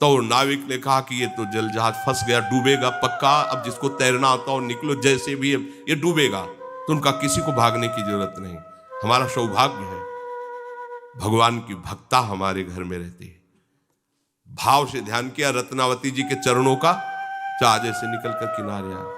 तो नाविक ने कहा कि ये तो जल जहाज फंस गया, डूबेगा पक्का, अब जिसको तैरना आता हो निकलो, जैसे भी ये डूबेगा। तो उनका किसी को भागने की जरूरत नहीं। हमारा सौभाग्य है भगवान की भक्ता हमारे घर में रहती है। भाव से ध्यान किया रत्नावती जी के चरणों का, जहाज से निकल कर किनारे आए।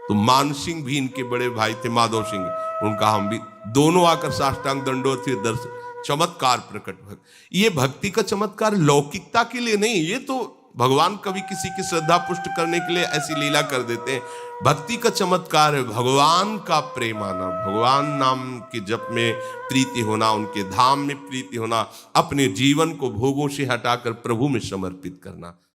तो मान सिंह भी इनके बड़े भाई थे, माधव सिंह, उनका हम भी दोनों आकर साष्टांग दंडोत थे। दर्शन चमत्कार प्रकट। ये भक्ति का चमत्कार लौकिकता के लिए नहीं, ये तो भगवान कभी किसी की श्रद्धा पुष्ट करने के लिए ऐसी लीला कर देते हैं। भक्ति का चमत्कार है भगवान का प्रेम आना, भगवान नाम के जप में प्रीति होना, उनके धाम में प्रीति होना, अपने जीवन को भोगों से हटाकर प्रभु में समर्पित करना।